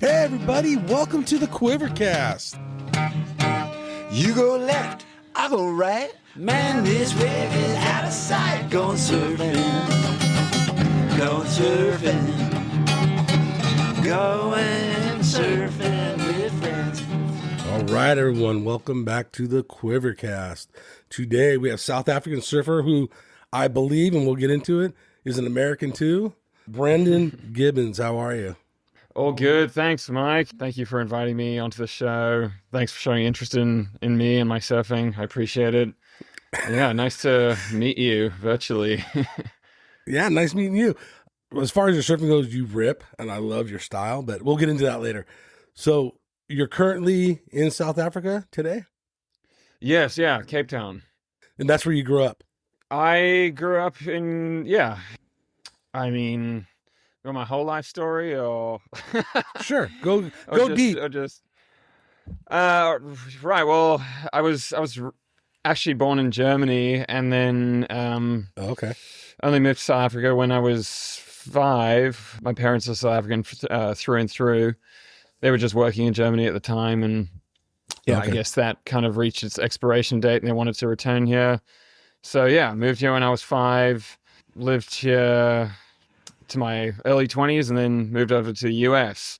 Hey everybody, welcome to the QuiverCast. You go left, I go right. Man, this wave is out of sight. Going surfing, going surfing, going surfing with friends. All right, everyone, welcome back to the QuiverCast. Today we have South African surfer who I believe, and we'll get into it, is an American too. Brendon Gibbens, how are you? All good. Thanks, Mike. Thank you for inviting me onto the show. Thanks for showing interest in me and my surfing. I appreciate it. Yeah, nice to meet you virtually. Yeah, nice meeting you. As far as your surfing goes, you rip, and I love your style, but we'll get into that later. So you're currently in South Africa today? Yes, yeah, Cape Town. And that's where you grew up? I grew up in, got my whole life story or... Sure, go deep. Right, well, I was actually born in Germany and then Okay. only moved to South Africa when I was 5. My parents are South African through and through. They were just working in Germany at the time, and I guess that kind of reached its expiration date and they wanted to return here. So yeah, moved here when I was 5, lived here to my early 20s and then moved over to the US.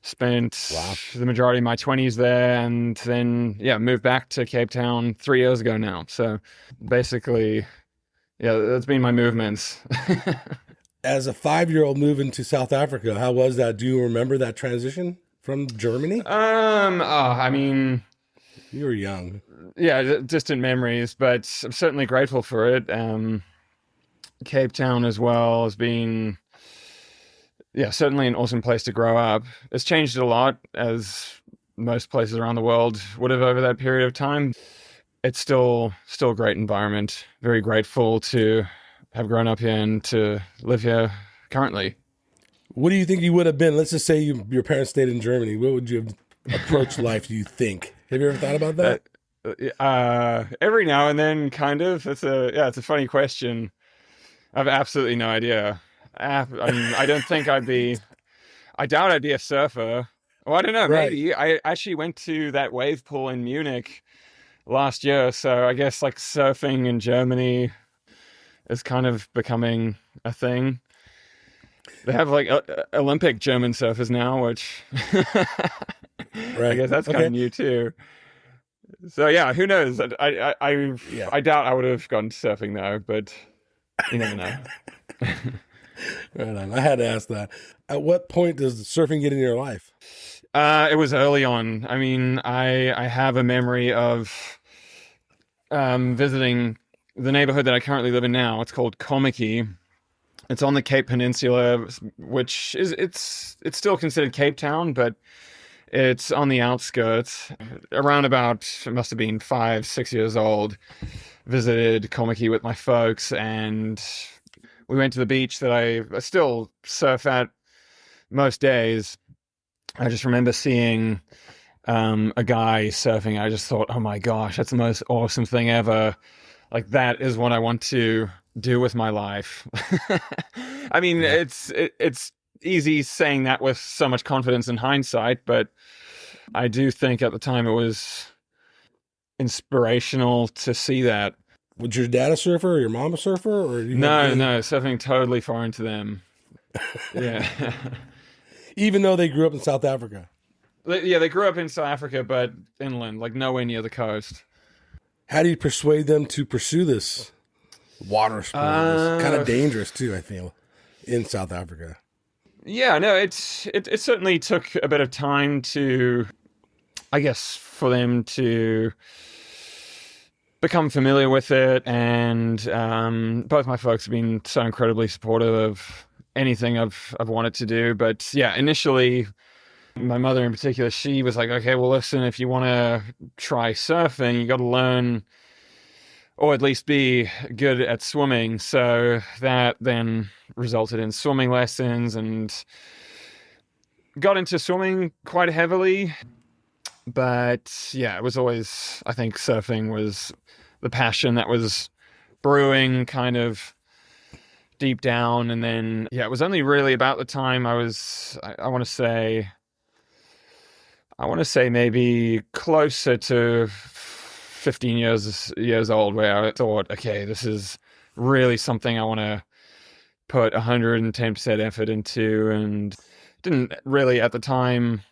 Spent the majority of my 20s there and then, moved back to Cape Town 3 years ago now. So basically, that's been my movements. As a 5-year-old moving to South Africa, how was that? Do you remember that transition from Germany? You were young. Yeah, distant memories, but I'm certainly grateful for it. Cape Town as well has been, certainly an awesome place to grow up. It's changed a lot, as most places around the world would have over that period of time. It's still a great environment. Very grateful to have grown up here and to live here currently. What do you think you would have been? Let's just say your parents stayed in Germany. What would you have approached life, do you think? Have you ever thought about that? Every now and then, kind of. It's a funny question. I have absolutely no idea. I don't think I doubt I'd be a surfer. Well, I don't know, maybe. I actually went to that wave pool in Munich last year, so I guess like surfing in Germany is kind of becoming a thing. They have like Olympic German surfers now, which I guess that's kind of new too. So yeah, who knows? I doubt I would have gone surfing though, but you never know. Right on. I had to ask that. At what point does surfing get in your life? It was early on. I mean, I have a memory of visiting the neighborhood that I currently live in now. It's called Kommetjie. It's on the Cape Peninsula, which is it's still considered Cape Town, but it's on the outskirts. Around about, it must have been 5-6 years old, visited Kommetjie with my folks, and we went to the beach that I still surf at most days. I just remember seeing a guy surfing. I just thought, oh my gosh, that's the most awesome thing ever. Like, that is what I want to do with my life. I mean, it's easy saying that with so much confidence in hindsight, but I do think at the time it was inspirational to see that. Was your dad a surfer or your mom a surfer? Or No, surfing totally foreign to them. Yeah. Even though they grew up in South Africa? Yeah, they grew up in South Africa, but inland, like nowhere near the coast. How do you persuade them to pursue this water sport? It's kind of dangerous too, I feel, in South Africa. Yeah, no, it certainly took a bit of time to, I guess, for them to become familiar with it, and both my folks have been so incredibly supportive of anything I've wanted to do. But yeah, initially, my mother in particular, she was like, okay, well, listen, if you want to try surfing, you got to learn, or at least be good at swimming. So that then resulted in swimming lessons, and got into swimming quite heavily. But yeah, it was always, I think surfing was the passion that was brewing kind of deep down. And then, yeah, it was only really about the time I want to say maybe closer to 15 years old, where I thought, okay, this is really something I want to put 110% effort into. And didn't really at the time,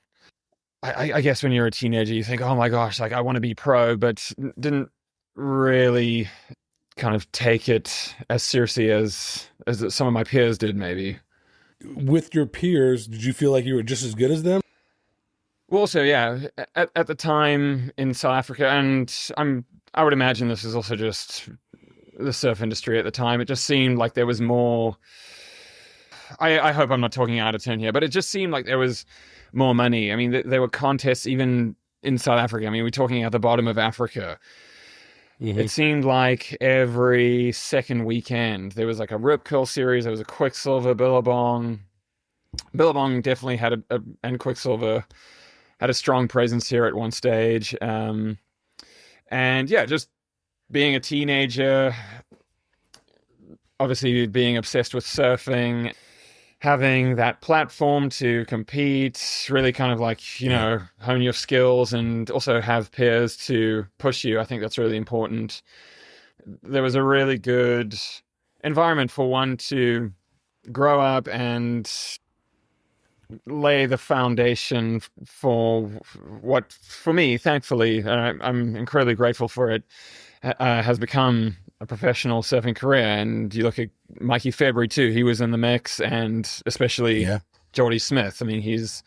I guess when you're a teenager, you think, oh my gosh, like I want to be pro, but didn't really kind of take it as seriously as some of my peers did, maybe. With your peers, did you feel like you were just as good as them? Well, also, yeah, at the time in South Africa, and I would imagine this is also just the surf industry at the time, it just seemed like there was more. I hope I'm not talking out of turn here, but it just seemed like there was more money. I mean, there were contests even in South Africa. I mean, we're talking at the bottom of Africa. Mm-hmm. It seemed like every second weekend there was like a Rip Curl series, there was a Quicksilver, Billabong. Billabong definitely had and Quicksilver had a strong presence here at one stage. And yeah, just being a teenager, obviously being obsessed with surfing, having that platform to compete, really kind of like, hone your skills and also have peers to push you. I think that's really important. There was a really good environment for one to grow up and lay the foundation for what, for me, thankfully, I'm incredibly grateful for it, has become a professional surfing career. And you look at Mikey February too, he was in the mix, and especially Jordy Smith. I mean, he's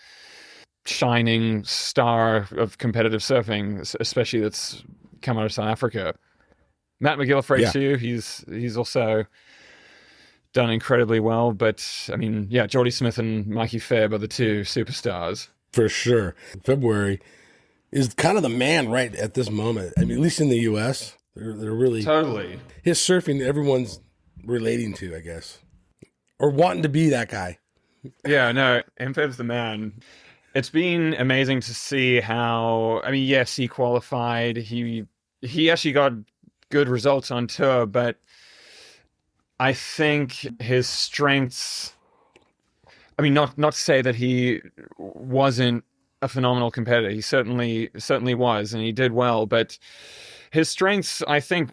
shining star of competitive surfing, especially that's come out of South Africa. Matt McGillivray too, he's also done incredibly well. But I mean, yeah, Jordy Smith and Mikey Feb are the two superstars. For sure. February is kind of the man right at this moment. I mean, at least in the US, they're really totally his surfing. Everyone's relating to, I guess, or wanting to be that guy. Yeah, no, MFeb's the man. It's been amazing to see how. I mean, yes, he qualified. He actually got good results on tour, but I think his strengths. I mean, not to say that he wasn't a phenomenal competitor. He certainly was, and he did well. But his strengths, I think,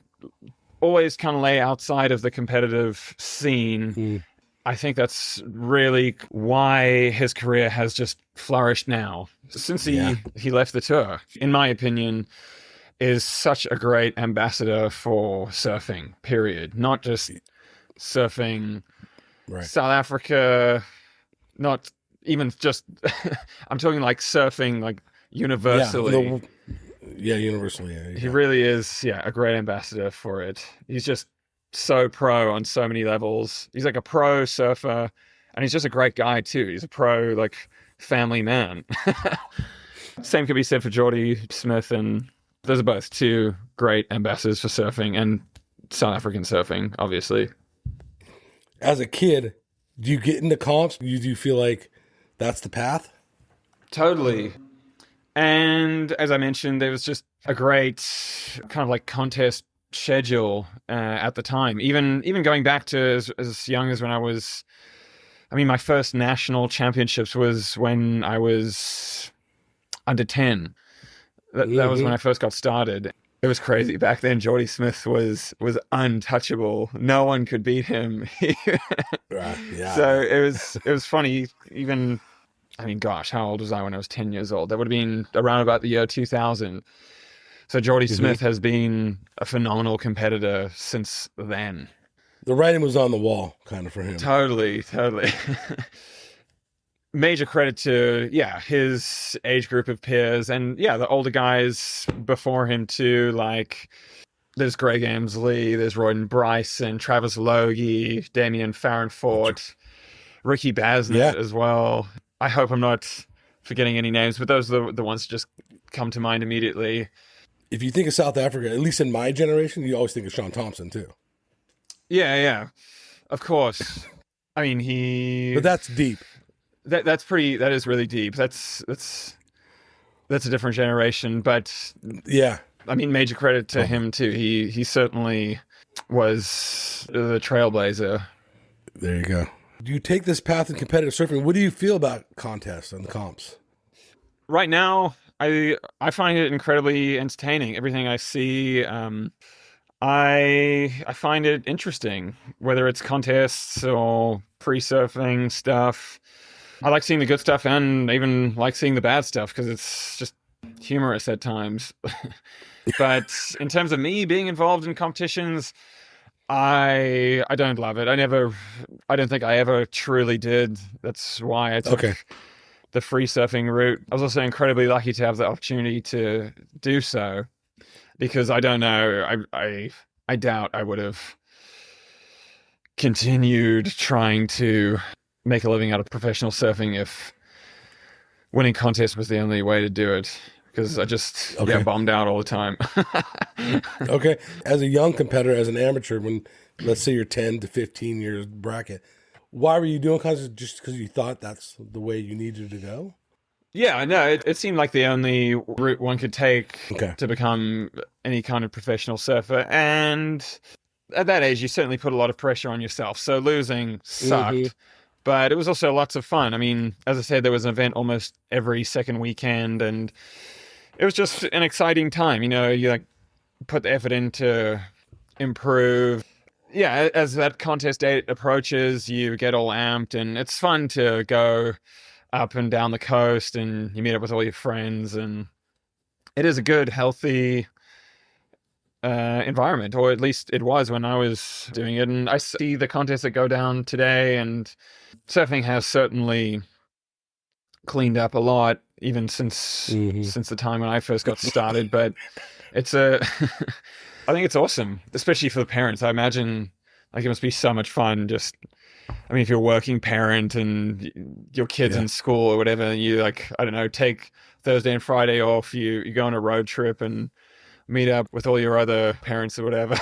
always kind of lay outside of the competitive scene. Mm. I think that's really why his career has just flourished now. Since he left the tour, in my opinion, is such a great ambassador for surfing, period. Not just surfing South Africa, not even just, I'm talking like surfing, like universally. Universally. Yeah, he really is, a great ambassador for it. He's just so pro on so many levels. He's like a pro surfer, and he's just a great guy too. He's a pro, like, family man. Same could be said for Jordy Smith, and those are both two great ambassadors for surfing and South African surfing, obviously. As a kid, do you get into comps? Do you feel like that's the path? Totally. And as I mentioned, there was just a great kind of like contest schedule at the time. Even going back to as young as when I was, I mean, my first national championships was when I was under 10. That was when I first got started. It was crazy. Back then, Jordy Smith was untouchable. No one could beat him. So it was funny. Even, I mean, gosh, how old was I when I was 10 years old? That would have been around about the year 2000. So Jordy Smith has been a phenomenal competitor since then. The writing was on the wall, kind of, for him. Totally. Major credit to, his age group of peers, and, the older guys before him, too. Like, there's Greg Emsley, there's Royden Bryson, Travis Logie, Damien Farrenfort, Ricky Basnett as well. I hope I'm not forgetting any names, but those are the ones that just come to mind immediately. If you think of South Africa, at least in my generation, you always think of Sean Thompson, too. Yeah. Of course. I mean, But that's deep. That is really deep. That's a different generation, but I mean, major credit to him too. He certainly was the trailblazer. There you go. You take this path in competitive surfing. What do you feel about contests and comps? Right now, I find it incredibly entertaining. Everything I see, I find it interesting, whether it's contests or pre-surfing stuff. I like seeing the good stuff and even like seeing the bad stuff because it's just humorous at times. But in terms of me being involved in competitions, I don't love it. I don't think I ever truly did. That's why I took the free surfing route. I was also incredibly lucky to have the opportunity to do so because I don't know. I doubt I would have continued trying to make a living out of professional surfing if winning contests was the only way to do it. Because I just bombed out all the time. Okay. As a young competitor, as an amateur, when let's say you're 10 to 15 years bracket, why were you doing contests? Just because you thought that's the way you needed to go? Yeah, no, it seemed like the only route one could take to become any kind of professional surfer. And at that age, you certainly put a lot of pressure on yourself. So losing sucked. Mm-hmm. But it was also lots of fun. I mean, as I said, there was an event almost every second weekend, and it was just an exciting time. You know, you like put the effort in to improve. Yeah, as that contest date approaches, you get all amped, and it's fun to go up and down the coast, and you meet up with all your friends, and it is a good, healthy environment, or at least it was when I was doing it. And I see the contests that go down today, and surfing has certainly cleaned up a lot, even since the time when I first got started. But it's I think it's awesome, especially for the parents. I imagine like it must be so much fun. Just, I mean, if you're a working parent and your kid's in school or whatever, and you like, I don't know, take Thursday and Friday off, you go on a road trip and meet up with all your other parents or whatever.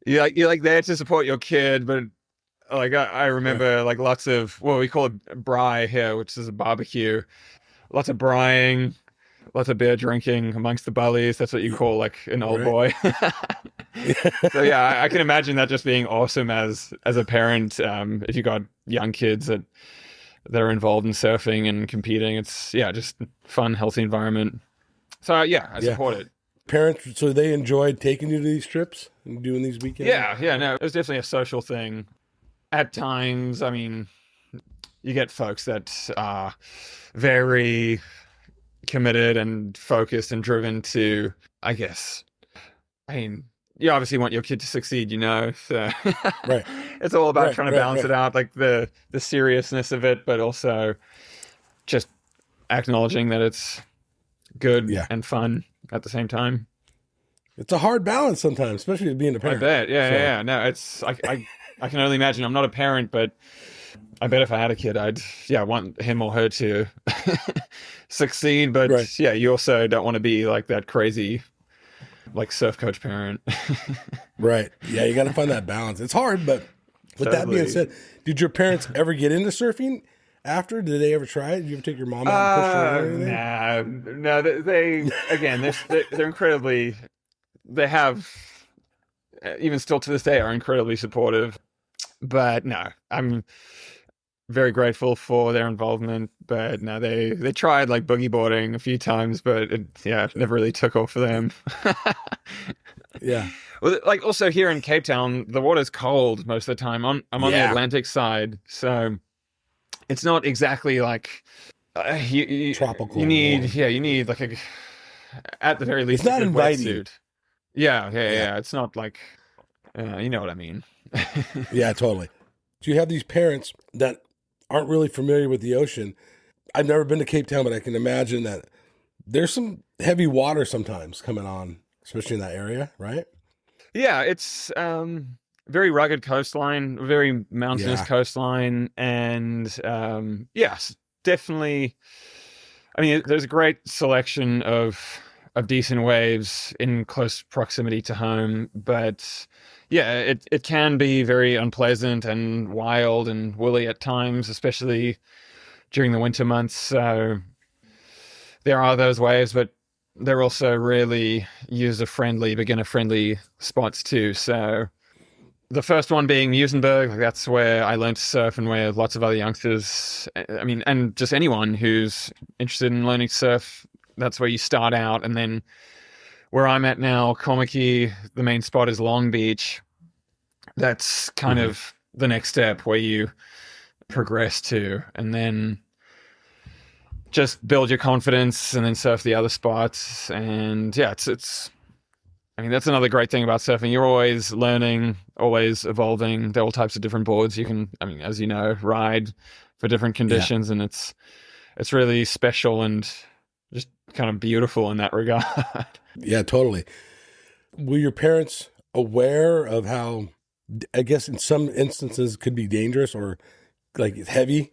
You're like there to support your kid, but like I remember like lots of what we call a braai here, which is a barbecue. Lots of braaiing, lots of beer drinking amongst the bullies. That's what you call like an old boy. So yeah, I can imagine that just being awesome as a parent. If you got young kids that are involved in surfing and competing, it's just fun, healthy environment. So I support it. Parents, so they enjoyed taking you to these trips and doing these weekends? Yeah, no, it was definitely a social thing. At times, I mean, you get folks that are very committed and focused and driven to, I guess, I mean, you obviously want your kid to succeed, you know, so right. It's all about trying to balance it out, like the seriousness of it, but also just acknowledging that it's good and fun at the same time. It's a hard balance sometimes, especially being a parent. I bet. Yeah. No, it's I can only imagine. I'm not a parent, but I bet if I had a kid, I'd want him or her to succeed. But you also don't want to be like that crazy like surf coach parent. Right. Yeah, you got to find that balance. It's hard, but with that being said, did your parents ever get into surfing after? Did they ever try it? Did you ever take your mom out and push her or anything? No. They again, they're incredibly. They have, even still to this day, are incredibly supportive. But no, I'm very grateful for their involvement. But no, they tried like boogie boarding a few times, but it never really took off for them. Yeah. Well, like also here in Cape Town, the water's cold most of the time. I'm on the Atlantic side, so it's not exactly like tropical. You need like a, at the very least, it's not a good inviting. wetsuit. Yeah. It's not like, you know what I mean. Yeah, totally. So you have these parents that aren't really familiar with the ocean. I've never been to Cape Town, but I can imagine that there's some heavy water sometimes coming on, especially in that area, right? Yeah, it's very rugged coastline, very mountainous coastline, and yes, definitely. I mean, there's a great selection of decent waves in close proximity to home, but it can be very unpleasant and wild and woolly at times, especially during the winter months. So there are those waves, but they're also really user-friendly, beginner-friendly spots too. So The first one being Musenberg. Like, that's where I learned to surf, and where lots of other youngsters, I mean, and just anyone who's interested in learning to surf, that's where you start out. And then where I'm at now, Komaki, the main spot is Long Beach. That's kind of the next step where you progress to, and then just build your confidence and then surf the other spots. And yeah, it's I mean, that's another great thing about surfing. You're always learning, always evolving. There are all types of different boards you can, I mean, as you know, ride for different conditions. And it's really special and just kind of beautiful in that regard. Yeah, totally. Were your parents aware of how, I guess in some instances, could be dangerous or like heavy,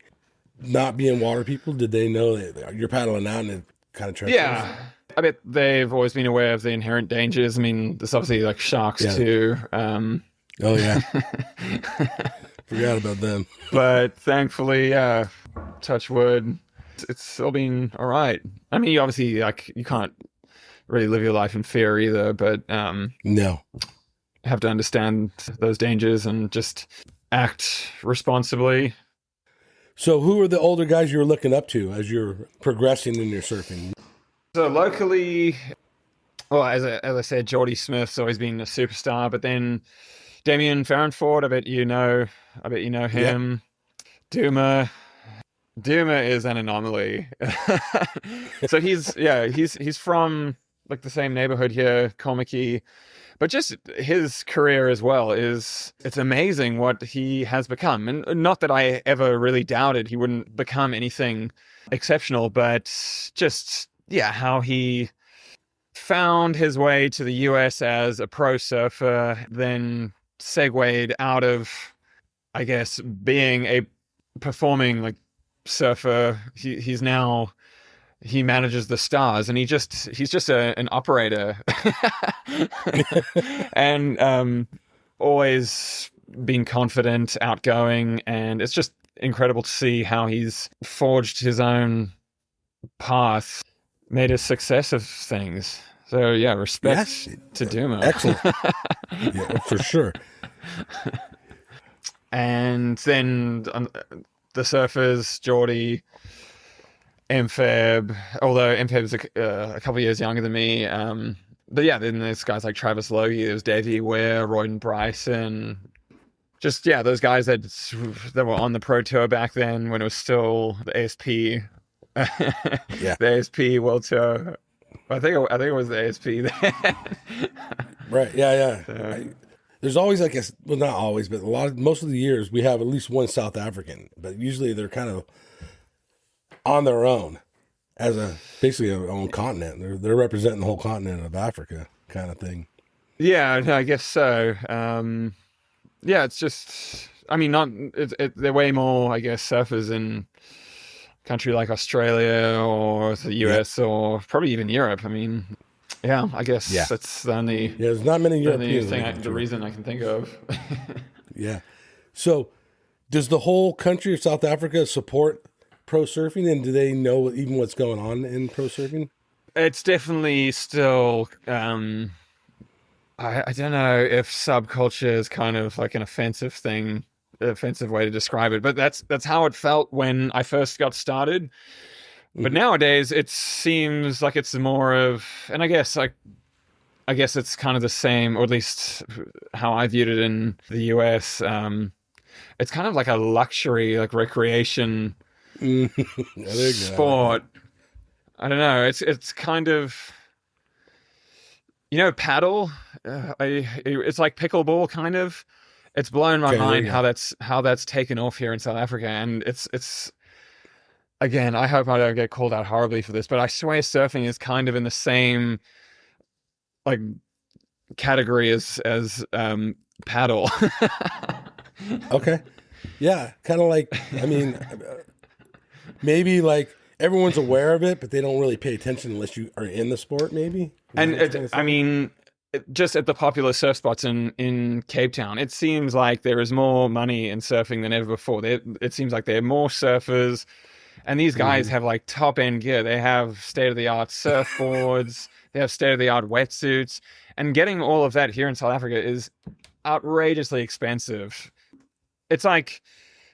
not being water people? Did they know that you're paddling out and it kind of treacherous? Yeah. I bet they've always been aware of the inherent dangers. I mean, there's obviously like sharks too. Oh, yeah. Forgot about them. But thankfully, touch wood, it's all been all right. I mean, you obviously, like, you can't really live your life in fear either, but no, have to understand those dangers and just act responsibly. So who are the older guys you're looking up to as you're progressing in your surfing? So locally, well, as I said, Geordie Smith's always been a superstar, but then Damien Farrenford, I bet you know him. Yeah. Duma is an anomaly. So he's from like the same neighborhood here, Komaki, but just his career as well it's amazing what he has become. And not that I ever really doubted he wouldn't become anything exceptional, but just, yeah, how he found his way to the US as a pro surfer, then segued out of, I guess, being a performing like surfer. He manages the stars, and he's just an operator. And always been confident, outgoing, and it's just incredible to see how he's forged his own path, made a success of things. So yeah, respect to Duma. Excellent. Yeah, for sure. And then the surfers, Geordie, MFeb, although MFeb's a couple of years younger than me. But yeah, then there's guys like Travis Logie, there's Davey Ware, Royden Bryson. Just, yeah, those guys that were on the Pro Tour back then when it was still the ASP. Yeah. The ASP World Tour. I think it was the ASP then. Right, yeah. So, there's always, like, well, not always, but most of the years we have at least one South African, but usually they're kind of on their own as basically their own continent. They're representing the whole continent of Africa, kind of thing. Yeah, I guess so. Yeah, it's just, I mean, there are way more, I guess, surfers in a country like Australia or the US or probably even Europe. I mean, yeah, I guess that's the only. Yeah, there's not many Europeans. The reason I can think of. Yeah. So, does the whole country of South Africa support pro surfing, and do they know even what's going on in pro surfing? It's definitely still. I don't know if subculture is kind of like an offensive way to describe it, but that's how it felt when I first got started. But nowadays it seems like it's more of, and I guess it's kind of the same, or at least how I viewed it in the US. It's kind of like a luxury, like recreation sport. I don't know. It's kind of, paddle. It's like pickleball, kind of. It's blown my mind how that's taken off here in South Africa, and it's again. I hope I don't get called out horribly for this, but I swear surfing is kind of in the same like category as paddle. Okay, yeah, kind of like, I mean, maybe like everyone's aware of it, but they don't really pay attention unless you are in the sport, maybe. Just at the popular surf spots in Cape Town, it seems like there is more money in surfing than ever before. It seems like there are more surfers, and these guys have like top end gear. They have state of the art surfboards. They have state of the art wetsuits, and getting all of that here in South Africa is outrageously expensive. It's like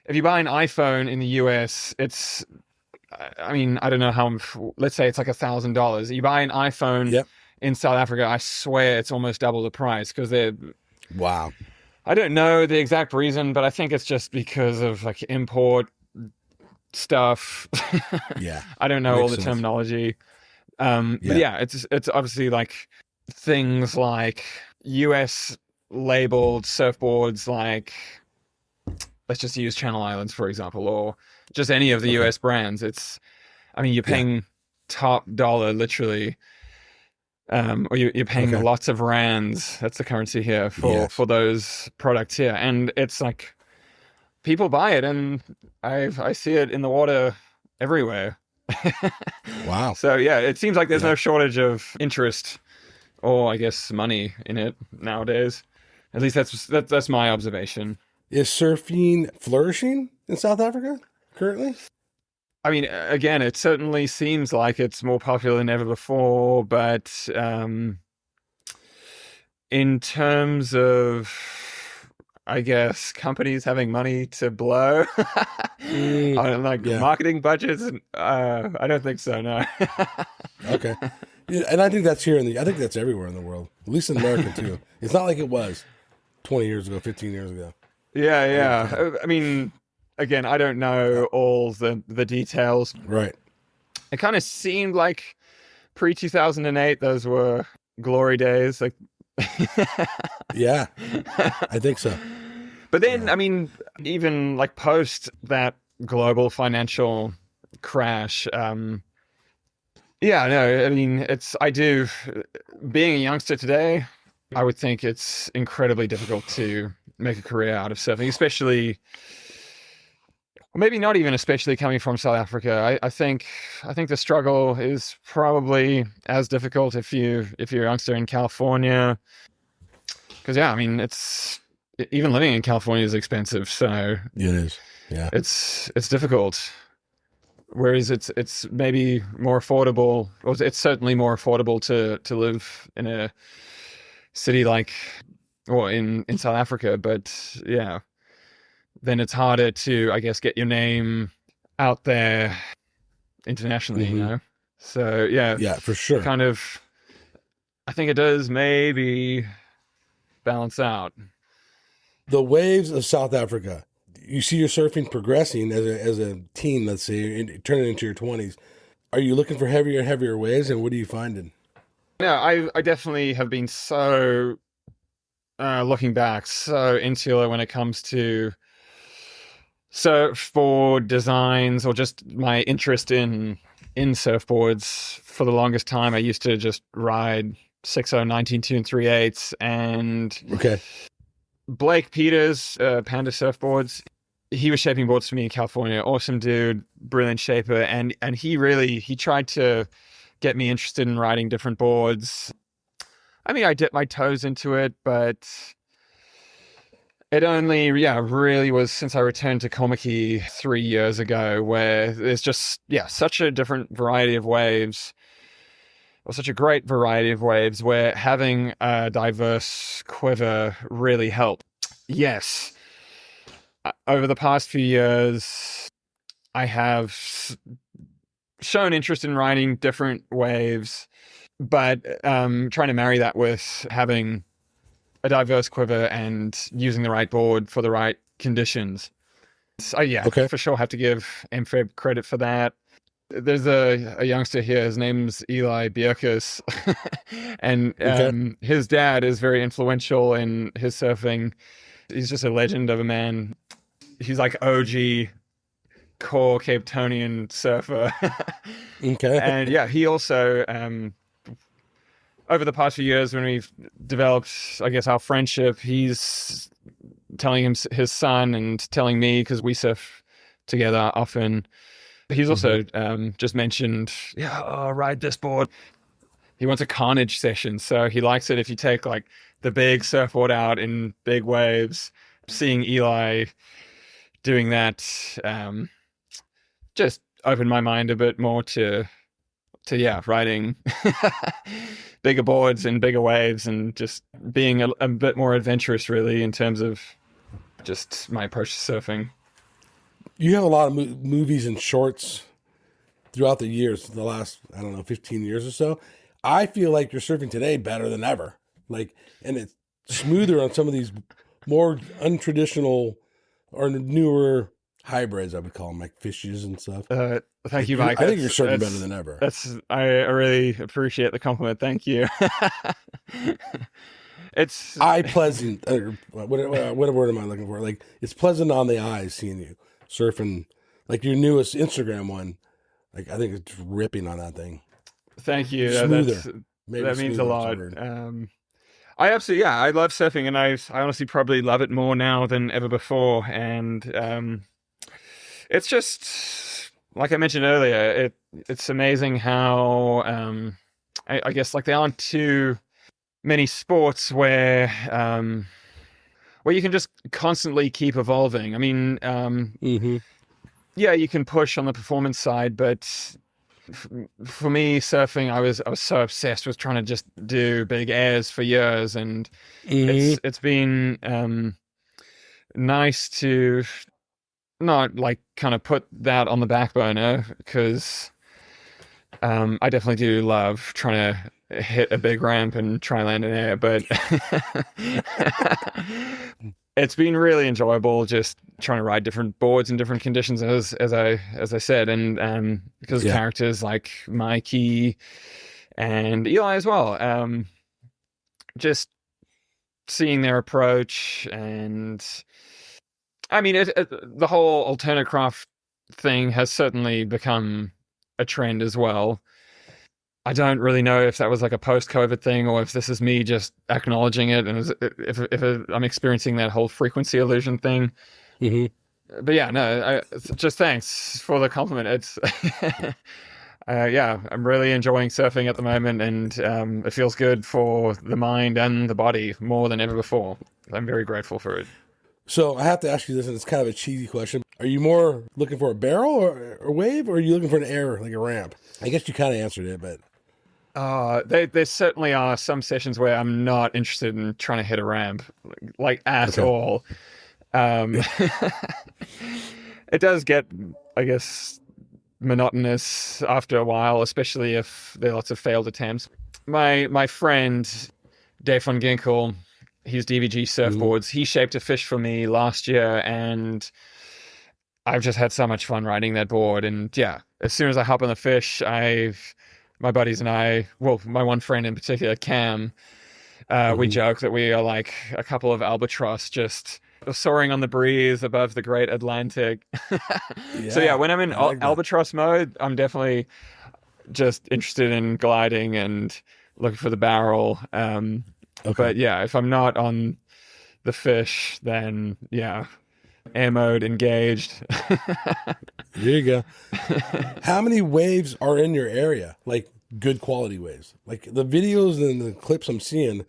if you buy an iPhone in the US, it's, I mean, I don't know how, let's say it's like $1,000. You buy an iPhone Yep. in South Africa, I swear it's almost double the price because they're, Wow. I don't know the exact reason, but I think it's just because of like import stuff. Yeah. I don't know Makes all the sense. terminology. But yeah, it's obviously like things like US labeled surfboards, like let's just use Channel Islands, for example, or just any of the US brands. It's, I mean, you're paying top dollar, literally. Or you're paying lots of rands. That's the currency here for those products here. And it's like, people buy it, and I see it in the water everywhere. Wow. So yeah, it seems like there's no shortage of interest, or I guess money in it nowadays. At least that's my observation. Is surfing flourishing in South Africa currently? I mean, again, it certainly seems like it's more popular than ever before, but in terms of, I guess, companies having money to blow, I don't like marketing budgets. I don't think so. No. Okay. Yeah, and I think that's I think that's everywhere in the world, at least in America too. It's not like it was 20 years ago, 15 years ago. Yeah. I mean, again, I don't know all the details. Right. It kind of seemed like pre-2008, those were glory days. Like, Yeah, I think so. But then, I mean, even like post that global financial crash, I mean, being a youngster today, I would think it's incredibly difficult to make a career out of surfing, especially, or maybe not even especially coming from South Africa. I think the struggle is probably as difficult if you're a youngster in California, because I mean, even living in California is expensive, so It is. Yeah, it's difficult. Whereas it's maybe more affordable, or it's certainly more affordable to live in a city like, or in South Africa, but yeah, then it's harder to, I guess, get your name out there internationally, you know? So yeah, for sure. Kind of, I think it does maybe balance out. The waves of South Africa. You see your surfing progressing as a teen, let's say, turning into your 20s. Are you looking for heavier and heavier waves, and what are you finding? Yeah, I definitely have been so, looking back, so insular when it comes to surfboard designs, or just my interest in surfboards. For the longest time, I used to just ride 6.0, 19.2 and 3/8, and Blake Peters, Panda Surfboards, he was shaping boards for me in California. Awesome dude, brilliant shaper, and he tried to get me interested in riding different boards. I mean, I dipped my toes into it, but it only really was since I returned to Komaki 3 years ago, where there's just such a different variety of waves, or such a great variety of waves, where having a diverse quiver really helped. Yes. Over the past few years, I have shown interest in riding different waves, but trying to marry that with having a diverse quiver and using the right board for the right conditions. So for sure have to give Amphib credit for that. There's a youngster here, his name's Eli Bierkus, and his dad is very influential in his surfing. He's just a legend of a man. He's like OG core Cape Townian surfer. And he also, over the past few years when we've developed, I guess, our friendship, he's telling his son and telling me, because we surf together often, he's also just mentioned, ride this board. He wants a carnage session, so he likes it if you take like the big surfboard out in big waves. Seeing Eli doing that just opened my mind a bit more to yeah, riding bigger boards and bigger waves and just being a bit more adventurous, really, in terms of just my approach to surfing. You have a lot of movies and shorts throughout the years, the last, I don't know, 15 years or so. I feel like you're surfing today better than ever. Like, and it's smoother on some of these more untraditional or newer hybrids, I would call them, like fishes and stuff. Thank you, Mike. I think you're surfing better than ever. I really appreciate the compliment. Thank you. It's pleasant. What word am I looking for? Like, it's pleasant on the eyes seeing you surfing. Like your newest Instagram one. Like, I think it's ripping on that thing. Thank you. Smoother. That means a lot. I love surfing, and I honestly probably love it more now than ever before. And it's just, like I mentioned earlier, it's amazing how I guess like there aren't too many sports where you can just constantly keep evolving. I mean, yeah, you can push on the performance side, but for me, surfing, I was so obsessed with trying to just do big airs for years, and it's been nice to not like kind of put that on the back burner, because I definitely do love trying to hit a big ramp and try and land in air, but it's been really enjoyable just trying to ride different boards in different conditions, as I said, and because of characters like Mikey and Eli as well, just seeing their approach. And I mean, the whole alternate craft thing has certainly become a trend as well. I don't really know if that was like a post-COVID thing, or if this is me just acknowledging it, and if I'm experiencing that whole frequency illusion thing. But yeah, no, just thanks for the compliment. It's I'm really enjoying surfing at the moment, and it feels good for the mind and the body more than ever before. I'm very grateful for it. So I have to ask you this, and it's kind of a cheesy question. Are you more looking for a barrel or wave, or are you looking for an air, like a ramp? I guess you kind of answered it, but... There certainly are some sessions where I'm not interested in trying to hit a ramp, like at all. It does get, I guess, monotonous after a while, especially if there are lots of failed attempts. My friend, Dave von Ginkel, he's DVG Surfboards. He shaped a fish for me last year, and I've just had so much fun riding that board. And yeah, as soon as I hop on the fish, my buddies and I, well, my one friend in particular, Cam, we joke that we are like a couple of albatross just soaring on the breeze above the great Atlantic. So yeah, when I'm in albatross mode, I'm definitely just interested in gliding and looking for the barrel. But yeah, if I'm not on the fish, then yeah, air mode engaged. There you go. How many waves are in your area? Like good quality waves? Like the videos and the clips I'm seeing,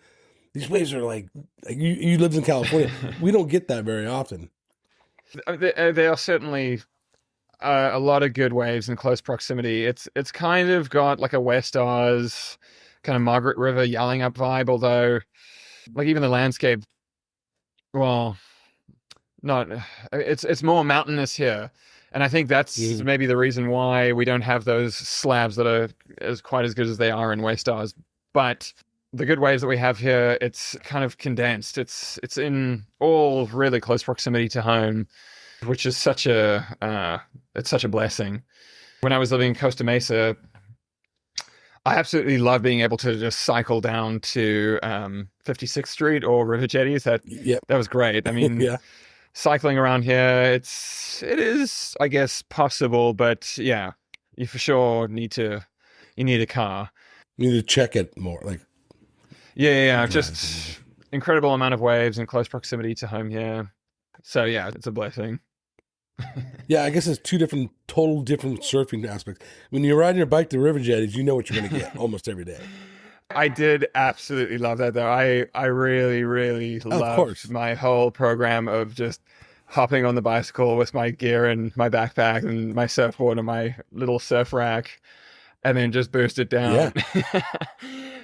these waves are like you lived in California. We don't get that very often. There are certainly a lot of good waves in close proximity. It's kind of got like a West Oz kind of Margaret River yelling up vibe, although like even the landscape, well, not it's more mountainous here. And I think that's maybe the reason why we don't have those slabs that are quite as good as they are in West Oz. But the good waves that we have here, it's kind of condensed. It's in all really close proximity to home, which is such a blessing. When I was living in Costa Mesa, I absolutely love being able to just cycle down to 56th Street or River Jetties. That was great. I mean, cycling around here, it is, I guess, possible, but yeah, you for sure need a car. You need to check it more, like. Yeah. Just incredible amount of waves in close proximity to home here. So yeah, it's a blessing. Yeah, I guess it's total different surfing aspects. When you're riding your bike to River Jetties, you know what you're going to get almost every day. I did absolutely love that, though. I really, really loved my whole program of just hopping on the bicycle with my gear and my backpack and my surfboard and my little surf rack. and then just boost it down. Yeah.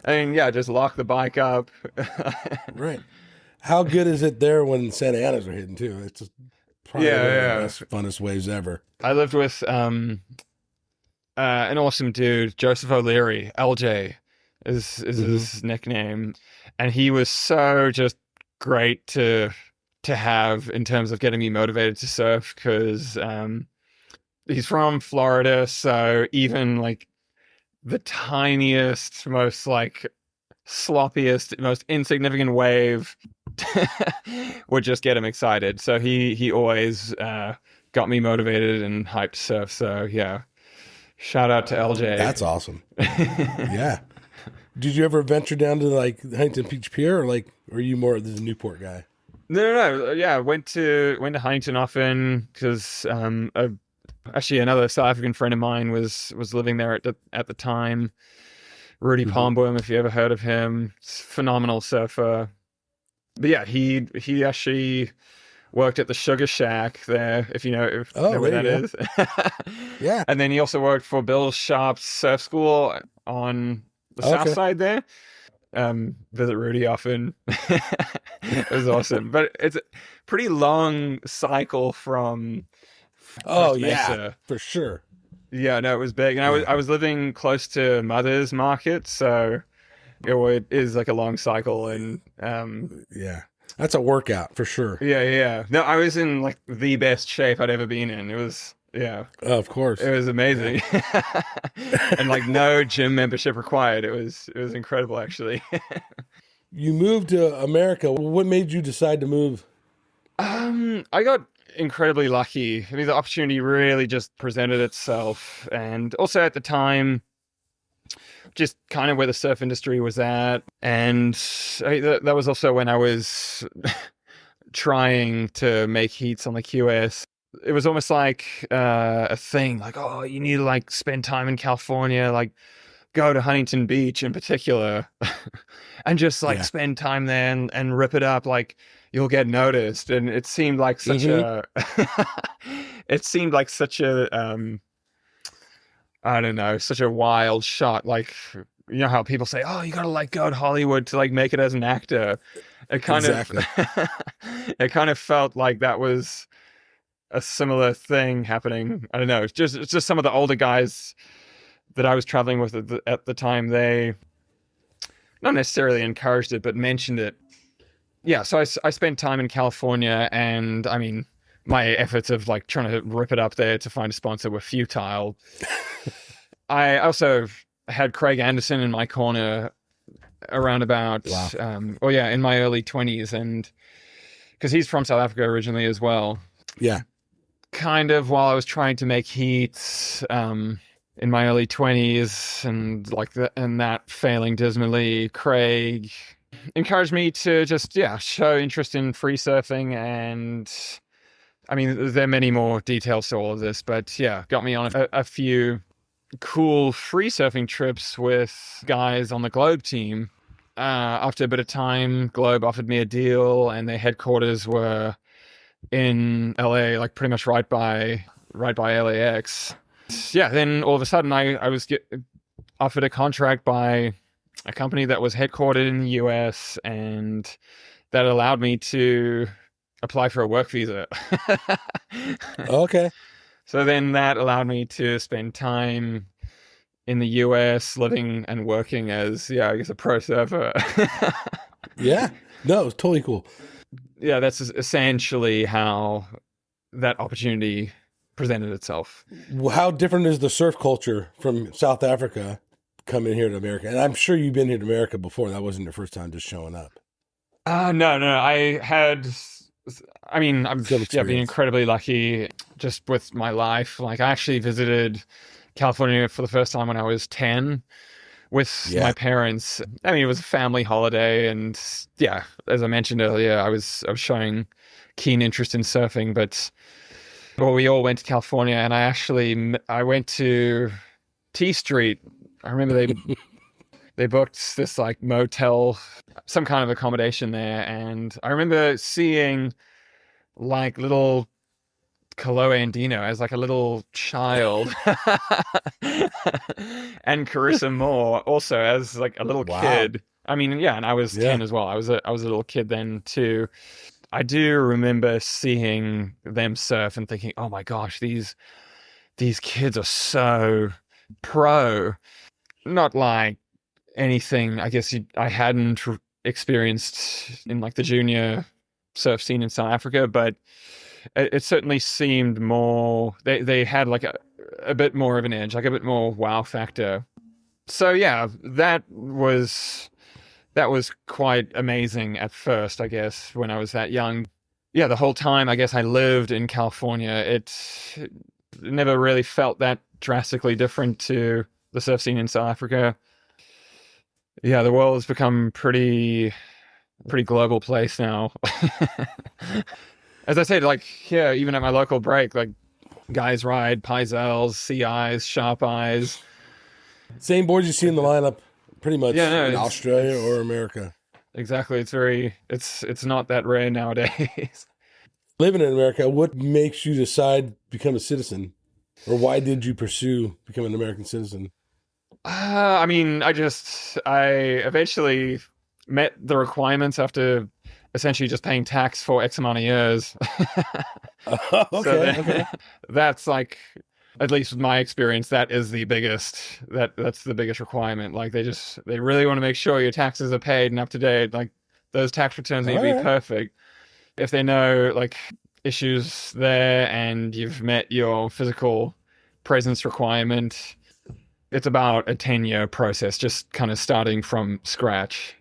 And yeah, just lock the bike up. Right. How good is it there when Santa Anas are hitting too? It's just probably one of the best, funnest waves ever. I lived with an awesome dude, Joseph O'Leary. LJ is his nickname, and he was so just great to have in terms of getting me motivated to surf, because he's from Florida, so even like the tiniest, most like sloppiest, most insignificant wave would just get him excited. So he always got me motivated and hyped to surf. So yeah, shout out to LJ. That's awesome. Yeah. Did you ever venture down to like Huntington Beach Pier, or like, or are you more the Newport guy? No. Yeah, went to Huntington often because actually another South African friend of mine was living there at the time. Rudy Palmboom, if you ever heard of him, phenomenal surfer. But yeah, he actually worked at the Sugar Shack there, if you know where that is. Yeah. And then he also worked for Bill Sharp's surf school on the south side there. Visit Rudy often. It was awesome. But it's a pretty long cycle from Oh Mesa. yeah, for sure. Yeah, no, it was big. And I was living close to Mother's Market, so it is like a long cycle. And yeah, that's a workout for sure. Yeah. No, I was in like the best shape I'd ever been in. It was, yeah. Of course. It was amazing. And like no gym membership required. It was incredible, actually. You moved to America. What made you decide to move? I got incredibly lucky. I mean, the opportunity really just presented itself. And also at the time, just kind of where the surf industry was at. And that was also when I was trying to make heats on the QS. It was almost like a thing, like, oh, you need to like spend time in California, like go to Huntington Beach in particular, and just like spend time there and rip it up. Like you'll get noticed. And it seemed like such I don't know, such a wild shot. Like, you know how people say, oh, you gotta like go to Hollywood to like make it as an actor. It kind of it kind of felt like that was a similar thing happening. I don't know. It's just some of the older guys that I was traveling with at the time, they not necessarily encouraged it, but mentioned it. Yeah, so I spent time in California, and I mean, my efforts of like trying to rip it up there to find a sponsor were futile. I also had Craig Anderson in my corner around about, in my early 20s, and because he's from South Africa originally as well. Yeah. Kind of while I was trying to make heats in my early 20s and that failing dismally, Craig encouraged me to just, show interest in free surfing. And I mean, there are many more details to all of this, but yeah, got me on a few cool free surfing trips with guys on the Globe team. After a bit of time, Globe offered me a deal, and their headquarters were in LA, like pretty much right by LAX. Yeah, then all of a sudden I was offered a contract by a company that was headquartered in the US, and that allowed me to apply for a work visa. Okay. So then that allowed me to spend time in the US living and working as, I guess, a pro surfer. Yeah. No, it's totally cool. Yeah, that's essentially how that opportunity presented itself. How different is the surf culture from South Africa coming here to America? And I'm sure you've been here to America before. That wasn't your first time just showing up. No. I've been incredibly lucky just with my life. Like, I actually visited California for the first time when I was 10 with my parents. I mean, it was a family holiday, and as I mentioned earlier, I was showing keen interest in surfing, but we all went to California, and I went to T Street. I remember they booked this like motel, some kind of accommodation there, and I remember seeing like little Colo Andino as like a little child, and Carissa Moore also as like a little Wow. kid. I mean, yeah, and I was 10 as well. I was a little kid then too. I do remember seeing them surf and thinking, "Oh my gosh, these kids are so pro." Not like anything I guess I hadn't experienced in like the junior surf scene in South Africa, but it certainly seemed more, they had like a bit more of an edge, like a bit more wow factor. So yeah, that was quite amazing at first, I guess, when I was that young. Yeah, the whole time I guess I lived in California, it never really felt that drastically different to the surf scene in South Africa. Yeah, the world has become pretty global place now. As I said, like here, even at my local break, like guys ride Pizels, Sea Eyes, Sharp Eyes. Same boards you see in the lineup pretty much in Australia or America. Exactly. It's not that rare nowadays. Living in America, what makes you decide to become a citizen? Or why did you pursue becoming an American citizen? I mean, I eventually met the requirements after essentially just paying tax for X amount of years. Okay. That's like, at least with my experience, that's the biggest requirement. Like they really want to make sure your taxes are paid and up to date. Like those tax returns need to be perfect. If they know like issues there and you've met your physical presence requirement, it's about a 10-year process, just kind of starting from scratch,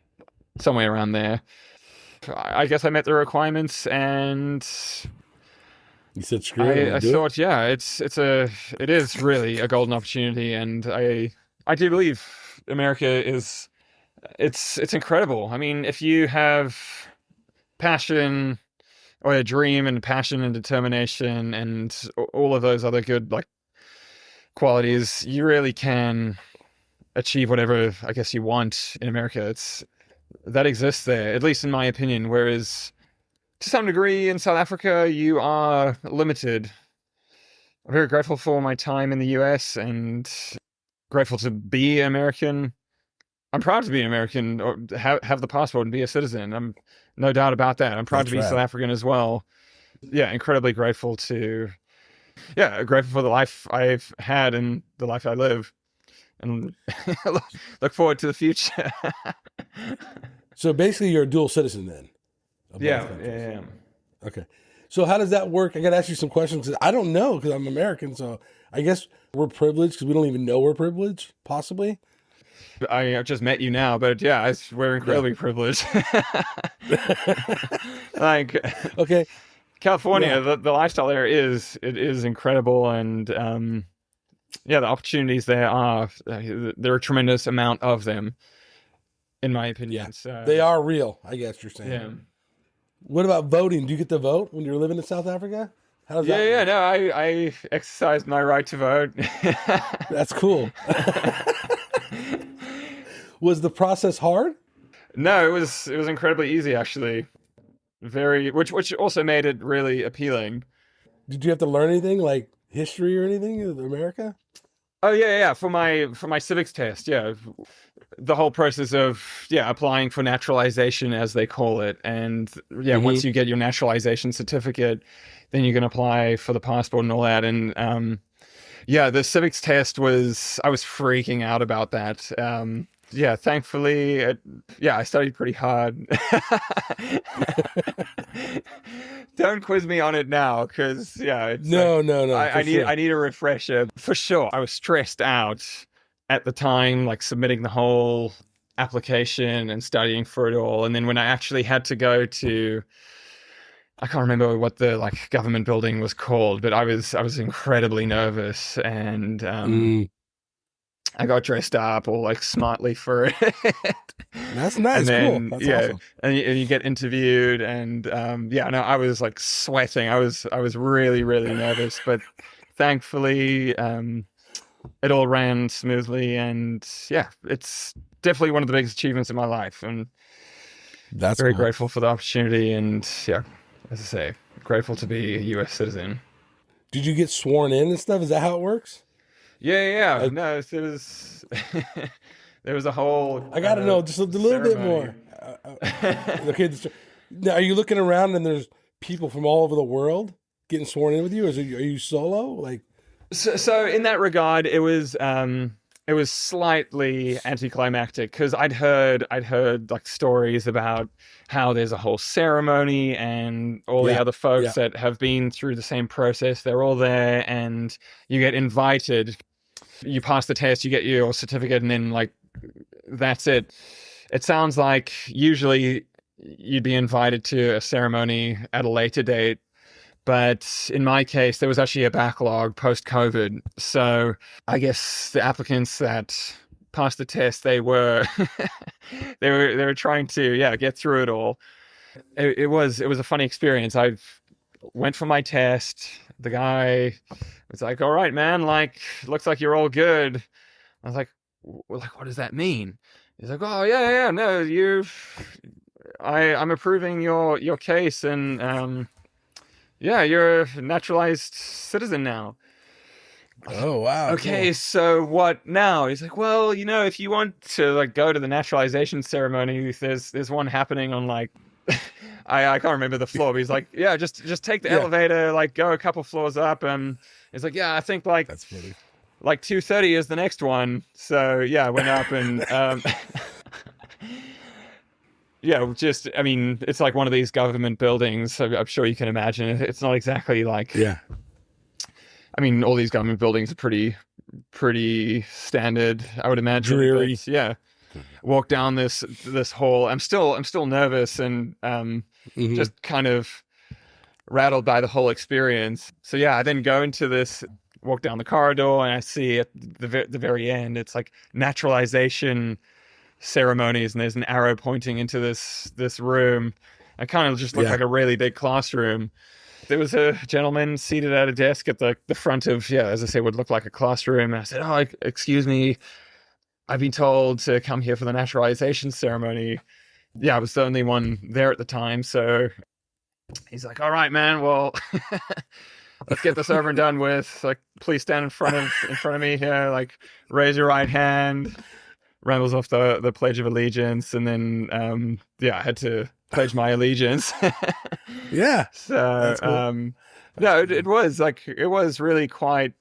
somewhere around there. I guess I met the requirements, and you said screw it. I thought, yeah, it is really a golden opportunity, and I do believe America is it's incredible. I mean, if you have passion or a dream and passion and determination and all of those other good like qualities, you really can achieve whatever I guess you want in America. That exists there, at least in my opinion, whereas to some degree in South Africa you are limited. I'm very grateful for my time in the US and grateful to be American. I'm proud to be an American, or have the passport and be a citizen. I'm no doubt about that. I'm proud to be South African as well. Yeah, incredibly grateful for the life I've had and the life I live, and look forward to the future. So basically, you're a dual citizen then? Yeah. Okay. So how does that work? I got to ask you some questions because I don't know because I'm American. So I guess we're privileged because we don't even know we're privileged, possibly. I just met you now, but yeah, we're incredibly privileged. Like, okay, California, the lifestyle there is incredible, and the opportunities there are a tremendous amount of them, in my opinion. Yeah, so, they are real. I guess you're saying. Yeah. What about voting? Do you get to vote when you're living in South Africa? How does that work? Yeah. No, I exercised my right to vote. That's cool. Was the process hard? No, it was incredibly easy actually. Which also made it really appealing. Did you have to learn anything like history or anything of America? Oh yeah. For my civics test, yeah. The whole process of applying for naturalization, as they call it, and once you get your naturalization certificate, then you can apply for the passport and all that. And the civics test I was freaking out about that. Thankfully, I studied pretty hard. Don't quiz me on it now, because no. I need a refresher for sure. I was stressed out at the time, like submitting the whole application and studying for it all, and then when I actually had to go to, I can't remember what the like government building was called, but I was incredibly nervous, and I got dressed up all like smartly for it. That's nice. And then, cool. That's awesome. And you get interviewed, and I was like sweating. I was really, really nervous, but thankfully it all ran smoothly, and it's definitely one of the biggest achievements in my life, and that's very grateful for the opportunity, and as I say, grateful to be a US citizen. Did you get sworn in and stuff? Is that how it works? Yeah. No, it was there was a whole. I got to know just a little bit more. Okay, now are you looking around and there's people from all over the world getting sworn in with you? Are you solo? Like, so in that regard, it was slightly anticlimactic because I'd heard like stories about how there's a whole ceremony and all the other folks that have been through the same process. They're all there, and you get invited. You pass the test, you get your certificate, and then like that's it. It sounds like usually you'd be invited to a ceremony at a later date. But in my case, there was actually a backlog post-COVID. So I guess the applicants that passed the test, they were they were trying to get through it all. It was a funny experience. I went for my test. The guy was like, "All right, man, like looks like you're all good." I was like, what does that mean? He's like, "Oh yeah, no, I'm approving your case and you're a naturalized citizen now." oh wow. Okay, cool. so what now? He's like, "Well, if you want to like go to the naturalization ceremony, there's one happening on like I can't remember the floor, but he's like, yeah, just take the elevator, like go a couple floors up." He's like, "Yeah, I think like That's funny. like 2:30 is the next one." So yeah, I went up and I mean, it's like one of these government buildings. So I'm sure you can imagine it's not exactly like. Yeah. I mean, all these government buildings are pretty standard, I would imagine. Dreary. But, yeah. Walk down this hall. I'm still nervous and just kind of rattled by the whole experience. So yeah, I then go into this, walk down the corridor, and I see at the very end, it's like naturalization ceremonies, and there's an arrow pointing into this room. I kind of just looked like a really big classroom. There was a gentleman seated at a desk at the front of, as I say, would look like a classroom. And I said, "Oh, excuse me, I've been told to come here for the naturalization ceremony." Yeah, I was the only one there at the time. So he's like, "All right, man, well, let's get this over and done with. Like, please stand in front of me here. Like, raise your right hand." Rambles off the Pledge of Allegiance, and then I had to pledge my allegiance. Yeah. So cool. it was really quite.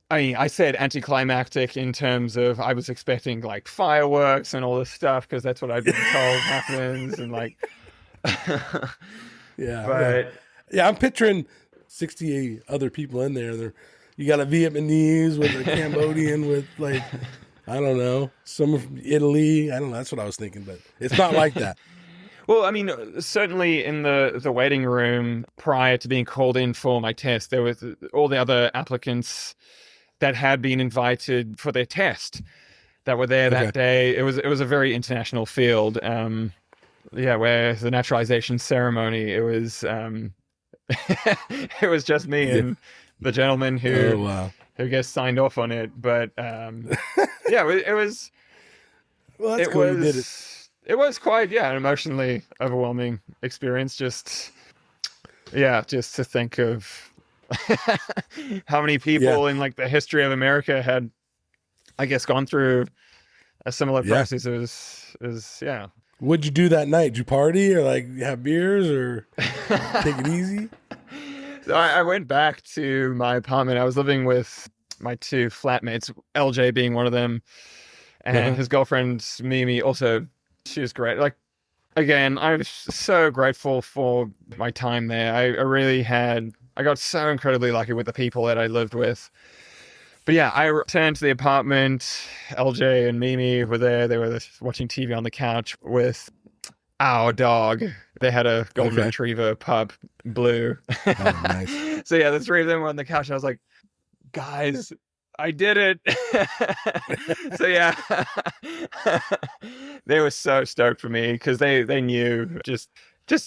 I mean, I said anticlimactic in terms of I was expecting like fireworks and all this stuff because that's what I've been told happens, and like. But I'm picturing 68 other people in there. You got a Vietnamese with a Cambodian with like. I don't know. Some from Italy. I don't know. That's what I was thinking, but it's not like that. Well, I mean, certainly in the waiting room prior to being called in for my test, there was all the other applicants that had been invited for their test that were there that day. It was a very international field. Where the naturalization ceremony, it was it was just me and the gentleman who gets signed off on it. But it was. Well, that's cool. You did it. It was quite an emotionally overwhelming experience. Just to think of how many people in like the history of America had, I guess, gone through a similar process. It was. What'd you do that night? Did you party or like have beers or take it easy? So I went back to my apartment. I was living with my two flatmates, LJ being one of them, and his girlfriend Mimi also. She was great. Like, again, I'm so grateful for my time there. I got so incredibly lucky with the people that I lived with. But yeah, I returned to the apartment. LJ and Mimi were there. They were watching TV on the couch with our dog. They had a golden retriever pup, Blue. Oh, nice. So yeah, the three of them were on the couch. And I was like, guys, I did it. So yeah, they were so stoked for me because they knew just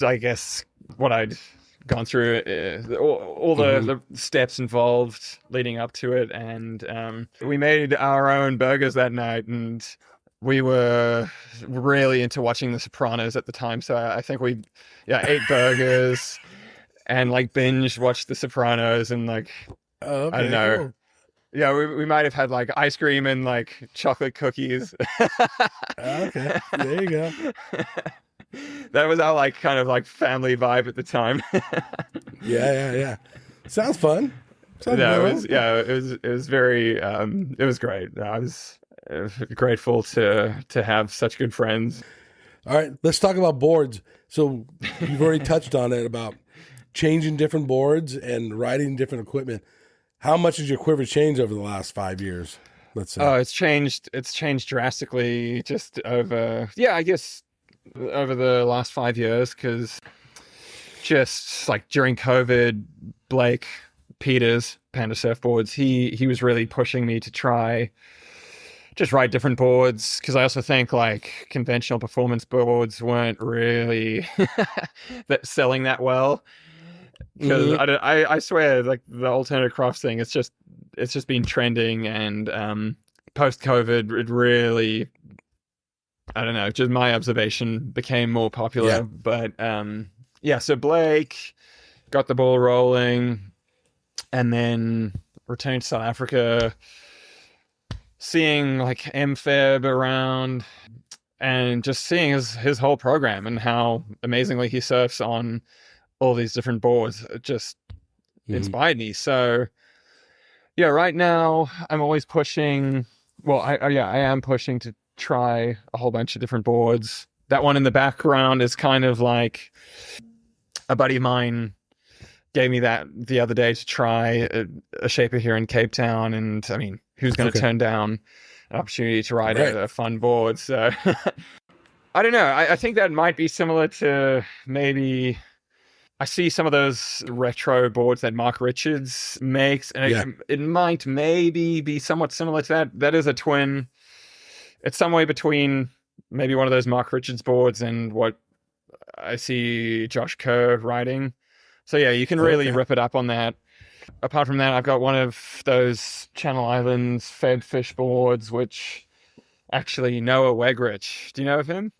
I guess what I'd gone through, all the steps involved leading up to it, and we made our own burgers that night, and we were really into watching The Sopranos at the time, so I think we ate burgers. and like binge watch The Sopranos and like Oh, okay, I don't know. cool. Yeah, we might have had like ice cream and like chocolate cookies. Okay, there you go. That was our like kind of like family vibe at the time. Yeah. Sounds fun. Sounds No, fun. it was very it was great. I was grateful to have such good friends. All right, let's talk about boards. So you've already touched on it about changing different boards and riding different equipment. How much has your quiver changed over the last 5 years? Let's say. Oh, it's changed drastically just over I guess over the last 5 years, because just like during COVID, Blake Peters, Panda Surfboards, he was really pushing me to try just ride different boards, because I also think like conventional performance boards weren't really selling that well. Because I swear, like the alternative craft thing, it's just been trending, and post COVID, it really, I don't know, just my observation, became more popular. Yeah. But so Blake got the ball rolling, and then returned to South Africa, seeing like MFeb around, and just seeing his whole program and how amazingly he surfs on all these different boards. It just inspired me. So yeah, right now I'm always pushing. Well, I am pushing to try a whole bunch of different boards. That one in the background is kind of like a buddy of mine gave me that the other day to try a shaper here in Cape Town, and I mean, who's going to turn down an opportunity to ride a fun board? So I don't know. I think that might be similar to maybe. I see some of those retro boards that Mark Richards makes, and it might maybe be somewhat similar to that. That is a twin. It's somewhere between maybe one of those Mark Richards boards and what I see Josh Kerr riding. So yeah, you can really rip it up on that. Apart from that, I've got one of those Channel Islands Fed Fish boards, which actually Noah Wegrich. Do you know of him?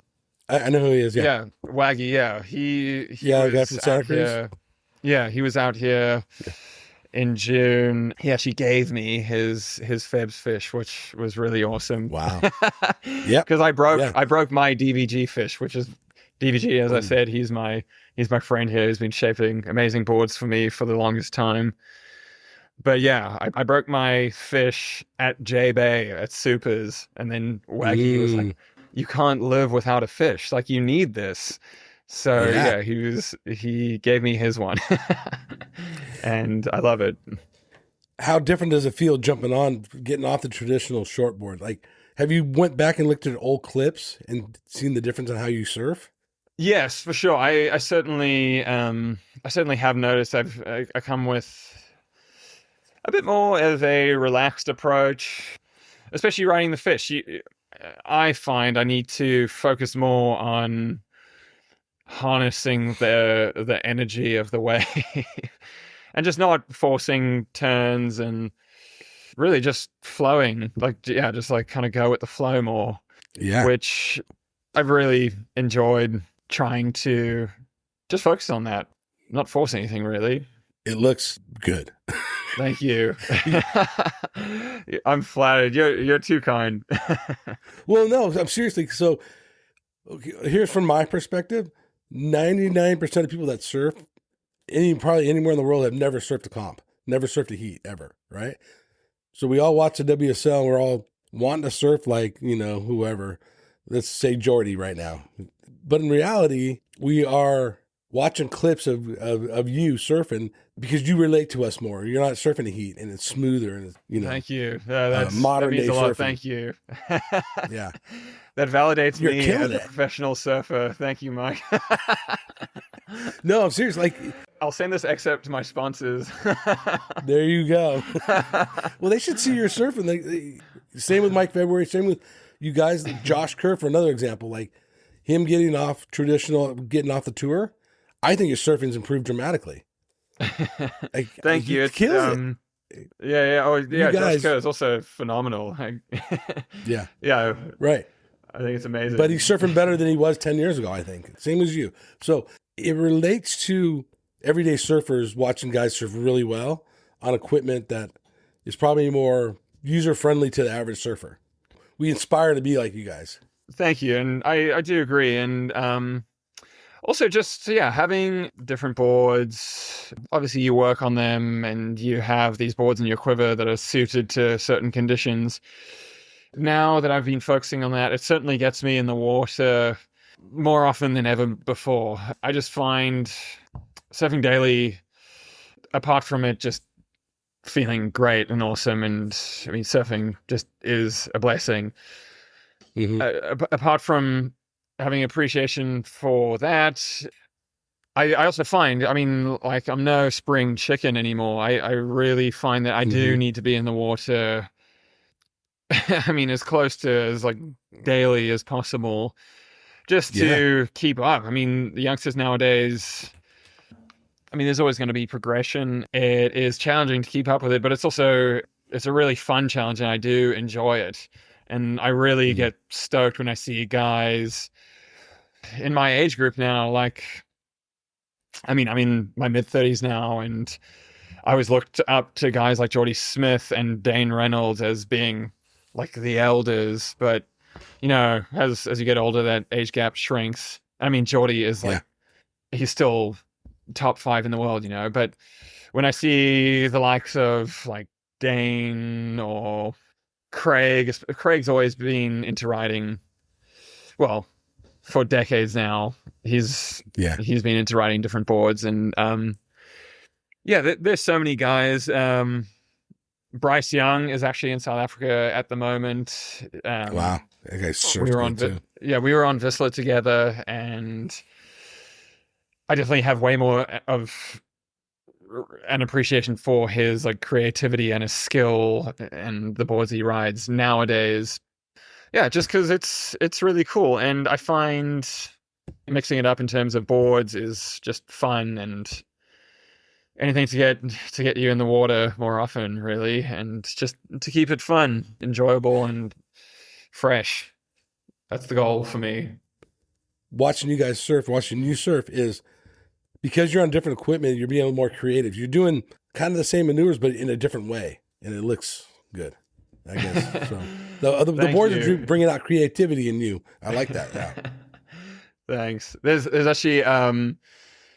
I know who he is. Yeah, Waggy. Yeah, he the guy was from Santa out Cruz. here. Yeah, he was out here in June. He actually gave me his Feb's fish, which was really awesome. Wow. Yeah, because I broke my DVG fish, which is DVG. As I said, he's my friend here. He's been shaping amazing boards for me for the longest time. But yeah, I broke my fish at J Bay at Supers, and then Waggy was like, "You can't live without a fish. Like, you need this." So yeah, he gave me his one, and I love it. How different does it feel getting off the traditional shortboard? Like, have you went back and looked at old clips and seen the difference in how you surf? Yes, for sure. I certainly have noticed. I come with a bit more of a relaxed approach, especially riding the fish. I find I need to focus more on harnessing the energy of the wave and just not forcing turns, and really just flowing, just like kind of go with the flow more. Yeah. Which I've really enjoyed trying to just focus on that, not force anything really. It looks good. Thank you. I'm flattered. You're too kind. Well, no, I'm seriously. So here's from my perspective, 99% of people that surf probably anywhere in the world have never surfed a comp, never surfed a heat ever. Right. So we all watch the WSL. We're all wanting to surf like, whoever, let's say Jordy right now. But in reality, we are watching clips of you surfing because you relate to us more. You're not surfing the heat, and it's smoother, and it's, Thank you. Modern that means day a lot. Surfing. Thank you. Yeah. That validates You're me as a it. professional surfer. Thank you, Mike. No, I'm serious. Like, I'll send this excerpt to my sponsors. There you go. Well, they should see your surfing. Same with Mike February. Same with you guys. Josh Kerr, for another example, like him getting off the tour. I think his surfing's improved dramatically. Thank you. It kills it. Yeah. Oh, yeah. Josh Josh Kerr is also phenomenal. Yeah. Yeah. Right. I think it's amazing. But he's surfing better than he was 10 years ago, I think. Same as you. So it relates to everyday surfers watching guys surf really well on equipment that is probably more user-friendly to the average surfer. We inspire to be like you guys. Thank you. And I do agree. And also just, yeah, having different boards. Obviously, you work on them and you have these boards in your quiver that are suited to certain conditions. Now that I've been focusing on that, it certainly gets me in the water more often than ever before. I just find surfing daily, apart from it just feeling great and awesome, and I mean, surfing just is a blessing. Apart from having appreciation for that, I also find, I mean, like, I'm no spring chicken anymore. I really find that I do need to be in the water. I mean, as close to as like daily as possible, just to keep up. I mean, the youngsters nowadays, I mean, there's always going to be progression. It is challenging to keep up with it, but it's a really fun challenge, and I do enjoy it. And I really get stoked when I see guys in my age group now. Like, I mean, I'm in my mid-30s now, and I always looked up to guys like Jordy Smith and Dane Reynolds as being like the elders. But, you know, as you get older, that age gap shrinks. I mean, Jordy is like, he's still top 5 in the world, you know. But when I see the likes of like Dane or Craig's always been into riding, well, for decades now. He's been into riding different boards, and there's so many guys. Bryce Young is actually in South Africa at the moment. Wow, that guy's surfed we were on too. we were on Whistler together, and I definitely have way more of an appreciation for his like creativity and his skill and the boards he rides nowadays. Yeah, just because it's really cool, and I find mixing it up in terms of boards is just fun, and anything to get you in the water more often, really, and just to keep it fun, enjoyable, and fresh. That's the goal for me. Watching you guys surf, watching you surf is, because you're on different equipment, you're being more creative. You're doing kind of the same maneuvers, but in a different way, and it looks good, I guess. So the boards are bringing out creativity in you. I like that. Yeah. Thanks. There's actually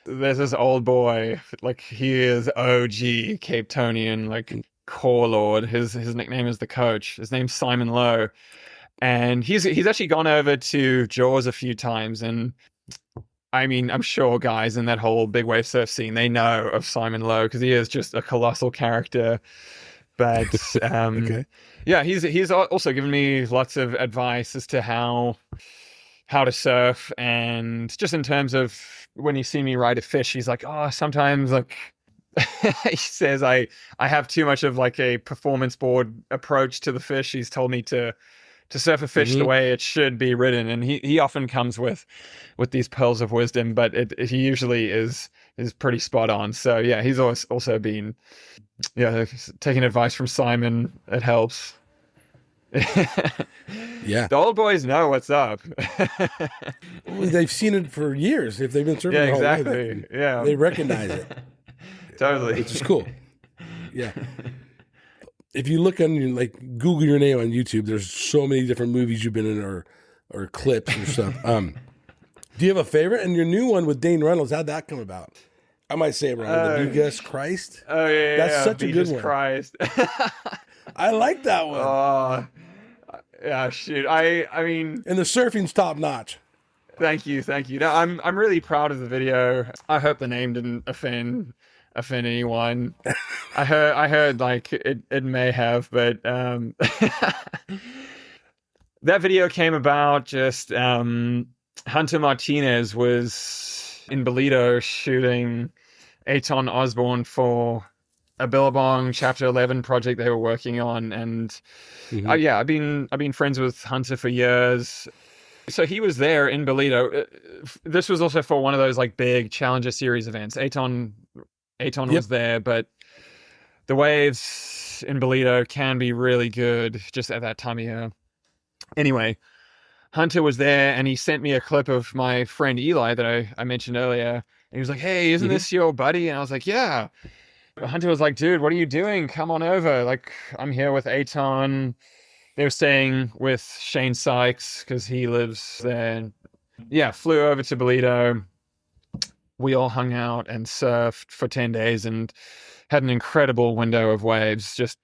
there's this old boy, like, he is OG Cape Townian, like, core lord. His nickname is the Coach. His name's Simon Lowe, and he's actually gone over to Jaws a few times. And I mean, I'm sure guys in that whole big wave surf scene, they know of Simon Lowe because he is just a colossal character. But yeah, he's also given me lots of advice as to how to surf, and just in terms of when you see me ride a fish, he's like, oh, sometimes, like, he says I have too much of like a performance board approach to the fish. He's told me to surf a fish the way it should be ridden, and he often comes with these pearls of wisdom, but he usually is pretty spot on. So yeah, he's also been taking advice from Simon. It helps. Yeah, the old boys know what's up. They've seen it for years. If they've been surfing their whole life, they recognize it. Totally, which is cool. Yeah. If you look on, like, Google your name on YouTube, there's so many different movies you've been in, or clips or stuff. Do you have a favorite? And your new one with Dane Reynolds, how'd that come about? I might say it wrong. The Gus Christ. Oh yeah, that's such a good one. Christ. I like that one. Oh, yeah, shoot. I mean, and the surfing's top notch. Thank you. No, I'm really proud of the video. I hope the name didn't offend anyone. I heard like it may have, but that video came about just Hunter Martinez was in Bolito shooting Aton Osborne for a Billabong Chapter 11 project they were working on, and I've been friends with Hunter for years. So he was there in Bolito. This was also for one of those like big Challenger Series events. Aton was there, but the waves in Bolito can be really good just at that time of year. Anyway, Hunter was there, and he sent me a clip of my friend Eli that I mentioned earlier, And he was like, "Hey, isn't this your buddy?" And I was like, "Yeah." Hunter was like, "Dude, what are you doing? Come on over. Like, I'm here with Aton." They were staying with Shane Sykes because he lives there. Yeah, flew over to Bolito. We all hung out and surfed for 10 days and had an incredible window of waves. Just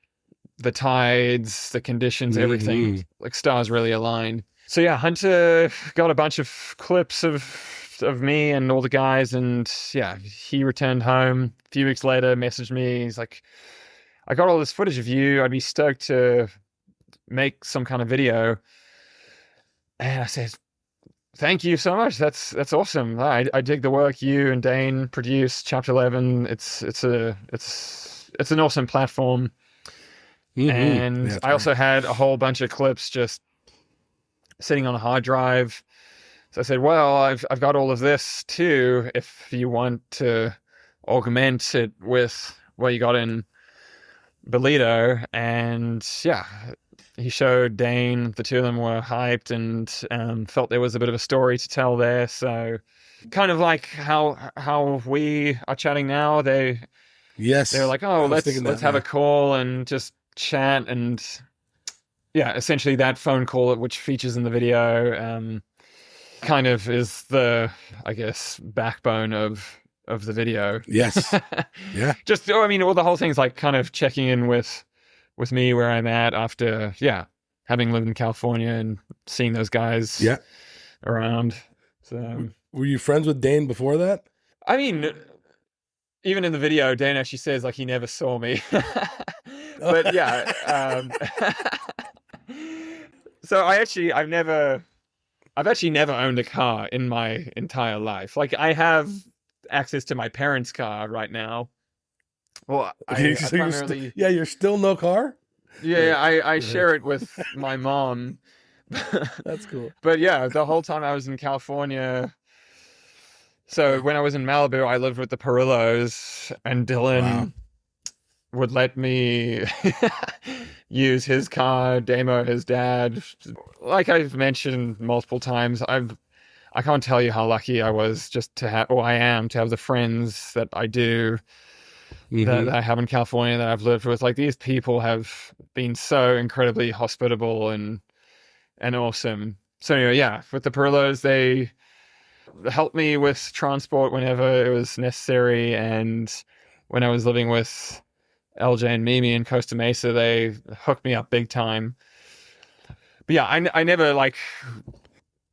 the tides, the conditions, everything, like stars really aligned. So yeah, Hunter got a bunch of clips of me and all the guys, and yeah, he returned home. A few weeks later, messaged me. He's like, "I got all this footage of you. I'd be stoked to make some kind of video." And I said, "Thank you so much. That's awesome. I dig the work you and Dane produced. Chapter 11. It's an awesome platform." And Yeah, I also had a whole bunch of clips just sitting on a hard drive. So I said, "Well, I've got all of this too. If you want to augment it with what you got in Bolito." And yeah, he showed Dane. The two of them were hyped and felt there was a bit of a story to tell there. So kind of like how we are chatting now. They're like, "Oh, let's have a call and just chat." And yeah, essentially that phone call, which features in the video, kind of is the, I guess, backbone of the video. Yes. Yeah. Just, I mean, all the whole thing's like kind of checking in with me where I'm at after, having lived in California and seeing those guys around. So, were you friends with Dane before that? I mean, even in the video, Dane actually says like he never saw me. But yeah. So I've actually never owned a car in my entire life. Like, I have access to my parents' car right now. Well, you're still no car? Yeah, I share it with my mom. That's cool. But yeah, the whole time I was in California. So when I was in Malibu, I lived with the Perillos, and Dylan would let me use his car, Damo, his dad. Like I've mentioned multiple times, I can't tell you how lucky I was just to have, or I am, to have the friends that I do, that I have in California, that I've lived with. Like, these people have been so incredibly hospitable and awesome. So anyway, yeah, with the Perillos, they helped me with transport whenever it was necessary. And when I was living with LJ and Mimi in Costa Mesa, they hooked me up big time. But yeah, I never like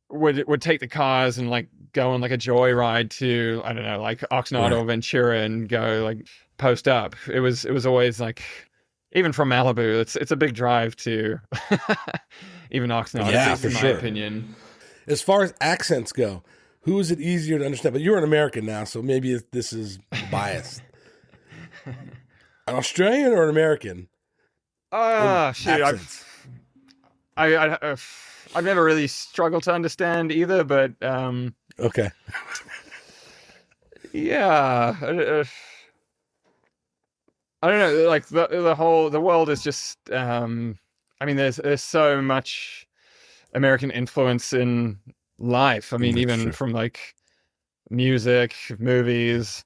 would take the cars and like go on like a joyride to, I don't know, like Oxnard or Ventura and go like post up. It was always like, even from Malibu, it's a big drive to even Oxnard, at least in my opinion. As far as accents go, who is it easier to understand? But you're an American now, so maybe this is biased. An Australian or an American? Shoot, I've never really struggled to understand either, but okay. Yeah, I don't know. Like the world is just. I mean, there's so much American influence in life. I mean, even from like music, movies.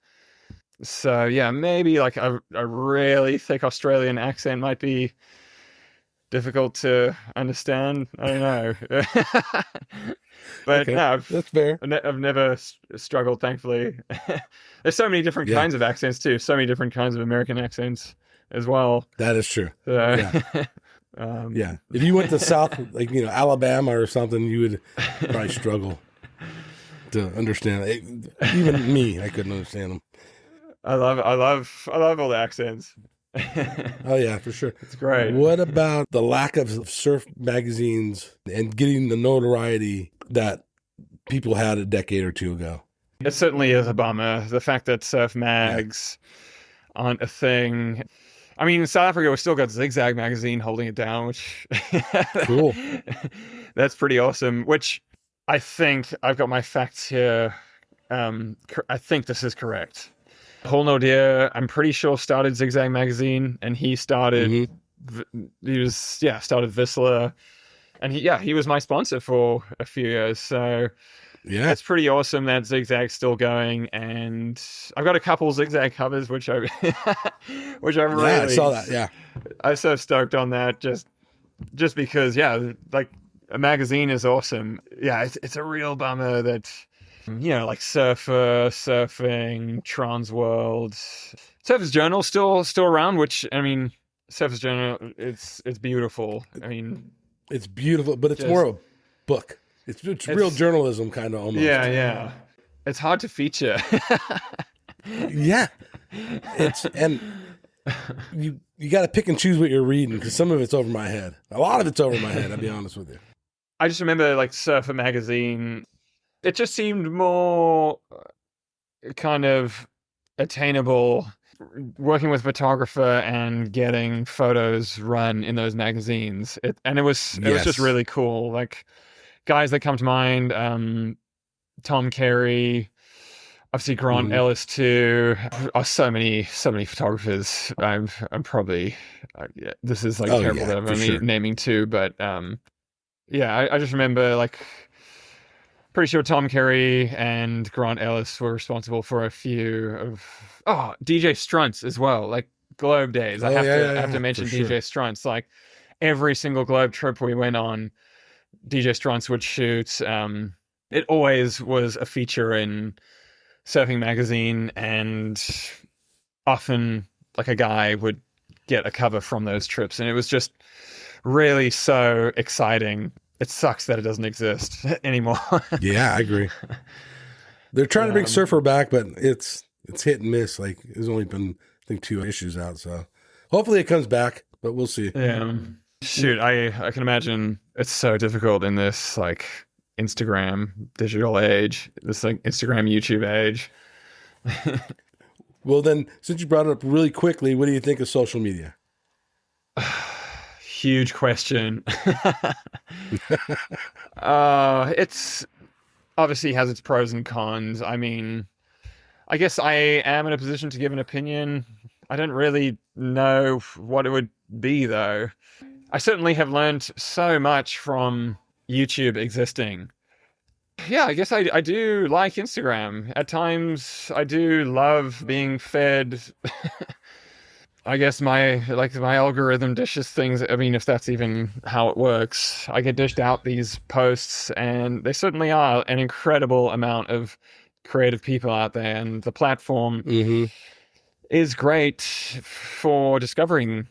So yeah, maybe like a really thick Australian accent might be difficult to understand. I don't know. But no, that's fair. I've never struggled, thankfully. There's so many different kinds of accents too. So many different kinds of American accents as well. That is true. So, yeah. If you went to South, like, Alabama or something, you would probably struggle to understand it. Even me, I couldn't understand them. I love all the accents. Oh yeah, for sure. It's great. What about the lack of surf magazines and getting the notoriety that people had a decade or two ago? It certainly is a bummer. The fact that surf mags aren't a thing. I mean, in South Africa, we've still got Zigzag magazine holding it down, which cool. That's pretty awesome. Which I think I've got my facts here. I think this is correct. Paul Naudier, I'm pretty sure, started Zigzag magazine, and he started. Started Whistler, and he was my sponsor for a few years. So Yeah. it's pretty awesome that Zigzag's still going, and I've got a couple Zigzag covers which I which I'm really, I saw that. Yeah. I'm so stoked on that, just because, yeah, like a magazine is awesome. Yeah, it's a real bummer that, you know, like Surfer, Surfing, Trans World, Surfer's Journal still around, which, I mean, Surfer's Journal, it's beautiful. I mean, It's beautiful, but it's more of a book. It's real journalism kind of almost. Yeah. It's hard to feature. Yeah. And you got to pick and choose what you're reading, because some of it's over my head. A lot of it's over my head, I'll be honest with you. I just remember, like, Surfer magazine, it just seemed more kind of attainable, working with photographer and getting photos run in those magazines. It was just really cool. Like, guys that come to mind, Tom Carey, obviously Grant Ellis too. Oh, so many photographers. I'm probably this is like terrible that I'm only naming two, but yeah, I just remember, like, pretty sure Tom Carey and Grant Ellis were responsible for a few of DJ Strunts as well, like Globe days. I have to mention DJ Strunts. Like, every single Globe trip we went on, DJ Strunts would shoot. It always was a feature in Surfing magazine, and often, like, a guy would get a cover from those trips, and it was just really so exciting. It sucks that it doesn't exist anymore. Yeah, I agree. They're trying to bring Surfer back, but it's hit and miss. Like, there's only been, I think, 2 issues out, so hopefully it comes back, but we'll see. Yeah. Shoot, I can imagine it's so difficult in this, like, Instagram digital age, this, like, Instagram, YouTube age. Well, then, since you brought it up really quickly, what do you think of social media? Huge question. It's obviously has its pros and cons. I mean, I guess I am in a position to give an opinion. I don't really know what it would be, though. I certainly have learned so much from YouTube existing. Yeah, I guess I do like Instagram. At times, I do love being fed I guess my algorithm dishes things. I mean, if that's even how it works, I get dished out these posts, and they certainly are an incredible amount of creative people out there, and the platform is great for discovering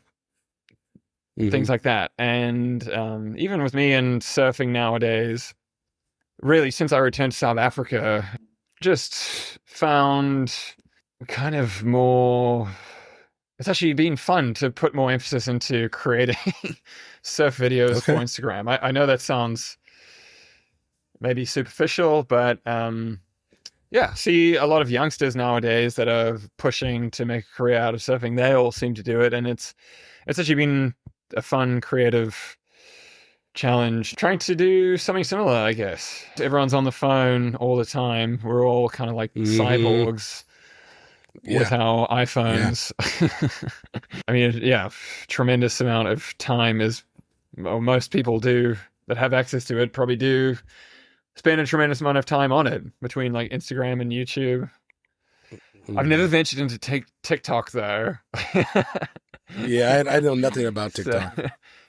things like that. And even with me and surfing nowadays, really, since I returned to South Africa, just found kind of more... It's actually been fun to put more emphasis into creating surf videos for Instagram. I know that sounds maybe superficial, but yeah, see a lot of youngsters nowadays that are pushing to make a career out of surfing. They all seem to do it, and it's actually been a fun, creative challenge trying to do something similar, I guess. Everyone's on the phone all the time. We're all kind of like cyborgs. With our iPhones. Yeah. I mean, yeah, tremendous amount of time is, well, most people do that have access to it probably do spend a tremendous amount of time on it between like Instagram and YouTube. I've never ventured into TikTok though. Yeah, I know nothing about TikTok. So,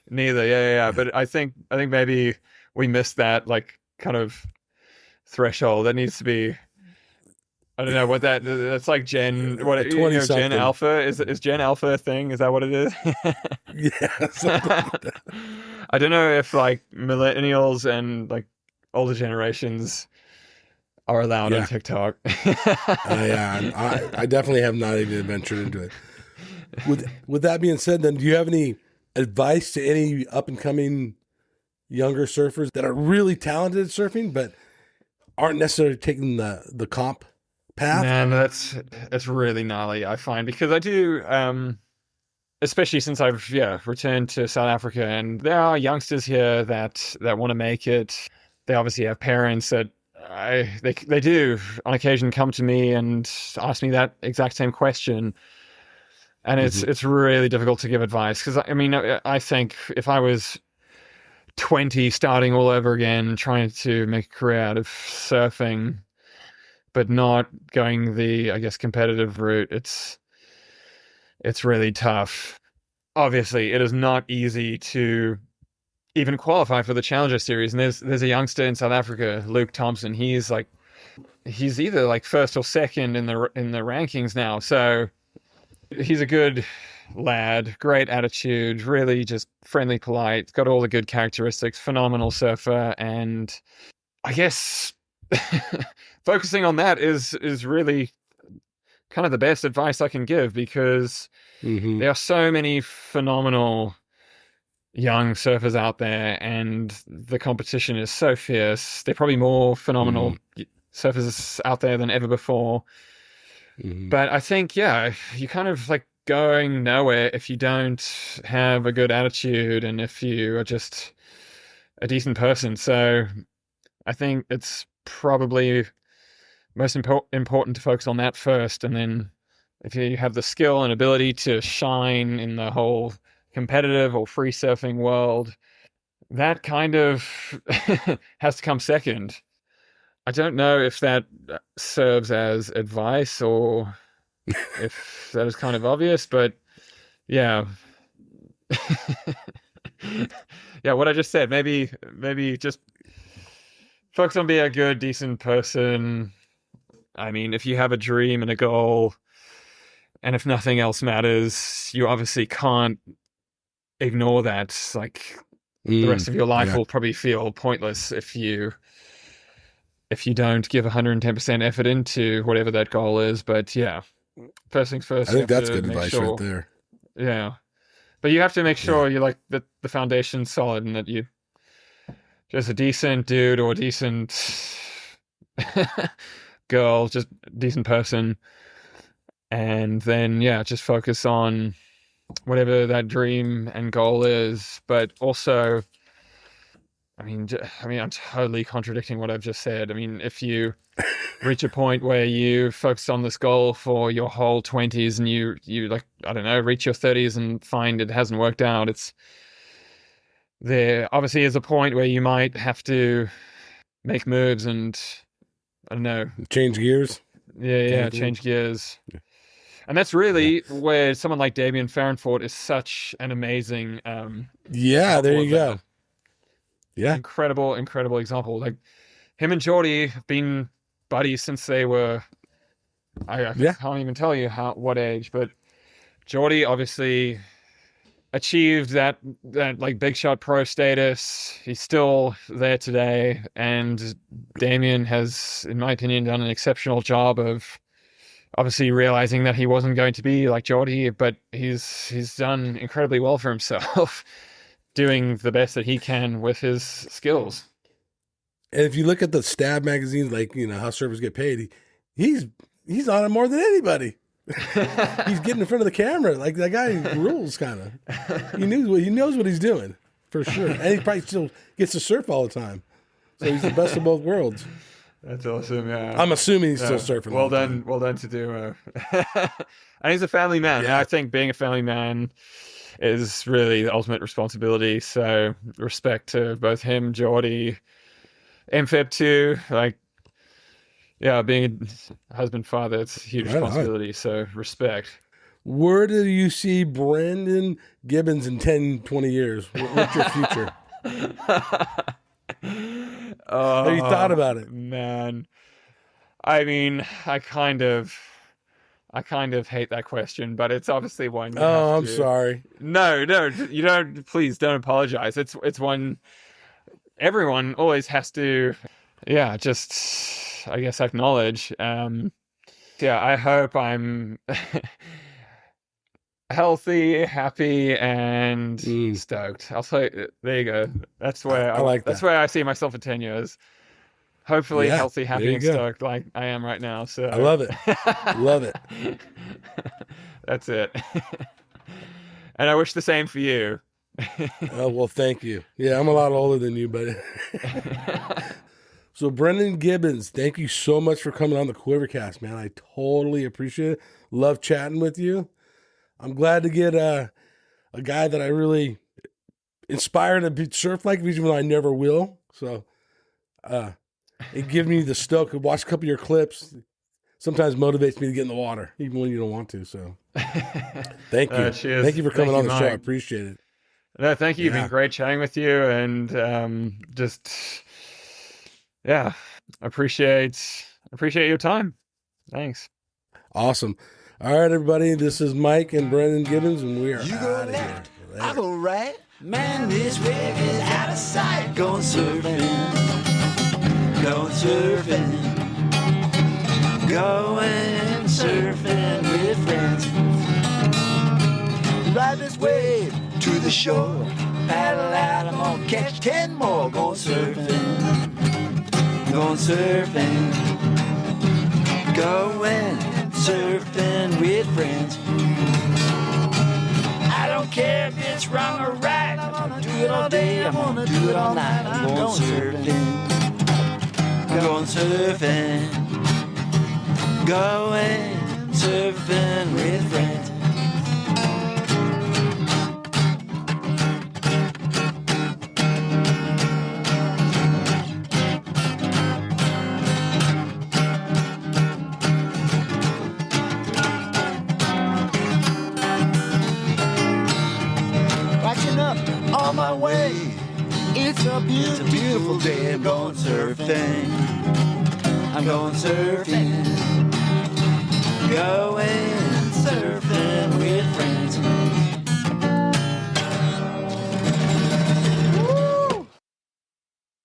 neither, yeah. But I think maybe we missed that like kind of threshold. That needs to be... I don't know what that's like Gen, what, you know, Gen Alpha? Is Gen Alpha a thing? Is that what it is? Yeah. Something like that. I don't know if like millennials and like older generations are allowed on TikTok. Yeah, I definitely have not even ventured into it. With that being said, then, do you have any advice to any up and coming younger surfers that are really talented at surfing, but aren't necessarily taking the comp path? Man, that's really gnarly, I find, because I do, especially since I've returned to South Africa, and there are youngsters here that want to make it. They obviously have parents that they do on occasion come to me and ask me that exact same question, and it's really difficult to give advice, because I mean, I think if I was 20 starting all over again, trying to make a career out of surfing, but not going the, I guess, competitive route. It's really tough. Obviously, it is not easy to even qualify for the Challenger Series. And there's a youngster in South Africa, Luke Thompson. He's either like first or second in the rankings now. So he's a good lad, great attitude, really just friendly, polite, got all the good characteristics, phenomenal surfer. And I guess focusing on that is really kind of the best advice I can give, because there are so many phenomenal young surfers out there, and the competition is so fierce. There are probably more phenomenal surfers out there than ever before. But I think, yeah, you kind of like going nowhere if you don't have a good attitude and if you are just a decent person. So I think it's probably most important to focus on that first, and then if you have the skill and ability to shine in the whole competitive or free surfing world, that kind of has to come second. I don't know if that serves as advice or if that is kind of obvious, but yeah. Yeah, what I just said, maybe just focus on being a good, decent person. I mean, if you have a dream and a goal, and if nothing else matters, you obviously can't ignore that. Like, the rest of your life will probably feel pointless if you don't give 110% effort into whatever that goal is. But yeah, first things first. I think that's good advice right there. Yeah. But you have to make sure you like the foundation's solid, and that you just a decent dude or a decent girl, just a decent person. And then, yeah, just focus on whatever that dream and goal is. But also, I mean, I'm totally contradicting what I've just said. I mean, if you reach a point where you focus on this goal for your whole 20s and you like, I don't know, reach your 30s and find it hasn't worked out, there obviously is a point where you might have to make moves and, I don't know, change gears. Yeah, change gears. Yeah. And that's really where someone like Damien Farrenford is such an amazing there you go. Yeah. Incredible example. Like, him and Geordie have been buddies since they were, I can't even tell you what age, but Geordie obviously achieved that like big shot pro status. He's still there today, and Damien has, in my opinion, done an exceptional job of obviously realizing that he wasn't going to be like Geordie, but he's done incredibly well for himself, doing the best that he can with his skills. And if you look at the Stab magazines, like, you know, how surfers get paid, he's on it more than anybody. He's getting in front of the camera. Like, that guy rules, kind of. He knows what he's doing, for sure. And he probably still gets to surf all the time. So he's the best of both worlds. That's awesome, yeah. I'm assuming he's still surfing. Well done to do. And he's a family man. Yeah, I think being a family man is really the ultimate responsibility. So respect to both him, Geordie, MFEP too. Like, yeah, being a husband, father, it's a huge responsibility. So respect. Where do you see Brendon Gibbens in 10, 20 years? What's your future? Have you thought about it? Man, I mean, I kind of hate that question, but it's obviously one. I'm sorry. No, you don't. Please don't apologize. It's one everyone always has to. Yeah, just I guess acknowledge. Yeah, I hope I'm healthy, happy, and stoked. I'll say, there you go. That's where I like. That's where I see myself in 10 years. Hopefully, healthy, happy, and stoked, like I am right now. So I love it. Love it. That's it. And I wish the same for you. Oh, well, thank you. Yeah, I'm a lot older than you, but. So, Brendon Gibbens, thank you so much for coming on the QuiverCast, man. I totally appreciate it. Love chatting with you. I'm glad to get a guy that I really inspired to surf like even though I never will. So it gives me the stoke. Watch a couple of your clips. Sometimes motivates me to get in the water, even when you don't want to. So thank you. Cheers. Thank you for coming on the show. I Mike. appreciate it. No, thank you. You've Yeah. been great chatting with you, and appreciate your time. Thanks. Awesome. All right, everybody. This is Mike and Brendon Gibbens, and we are You go out of here. left, I go right. Man, this wave is out of sight. Going surfing, going surfing, going surfing with friends. Ride this wave to the shore. Paddle out, I'm gonna catch 10 more. Going surfing, going surfing, going surfing with friends. I don't care if it's wrong or right. I'm gonna do it all day, I'm gonna do it all night. I'm going surfing, going surfing, going surfing with friends. Watching up on my way. It's a beautiful day. I'm going surfing. I'm going surfing. Going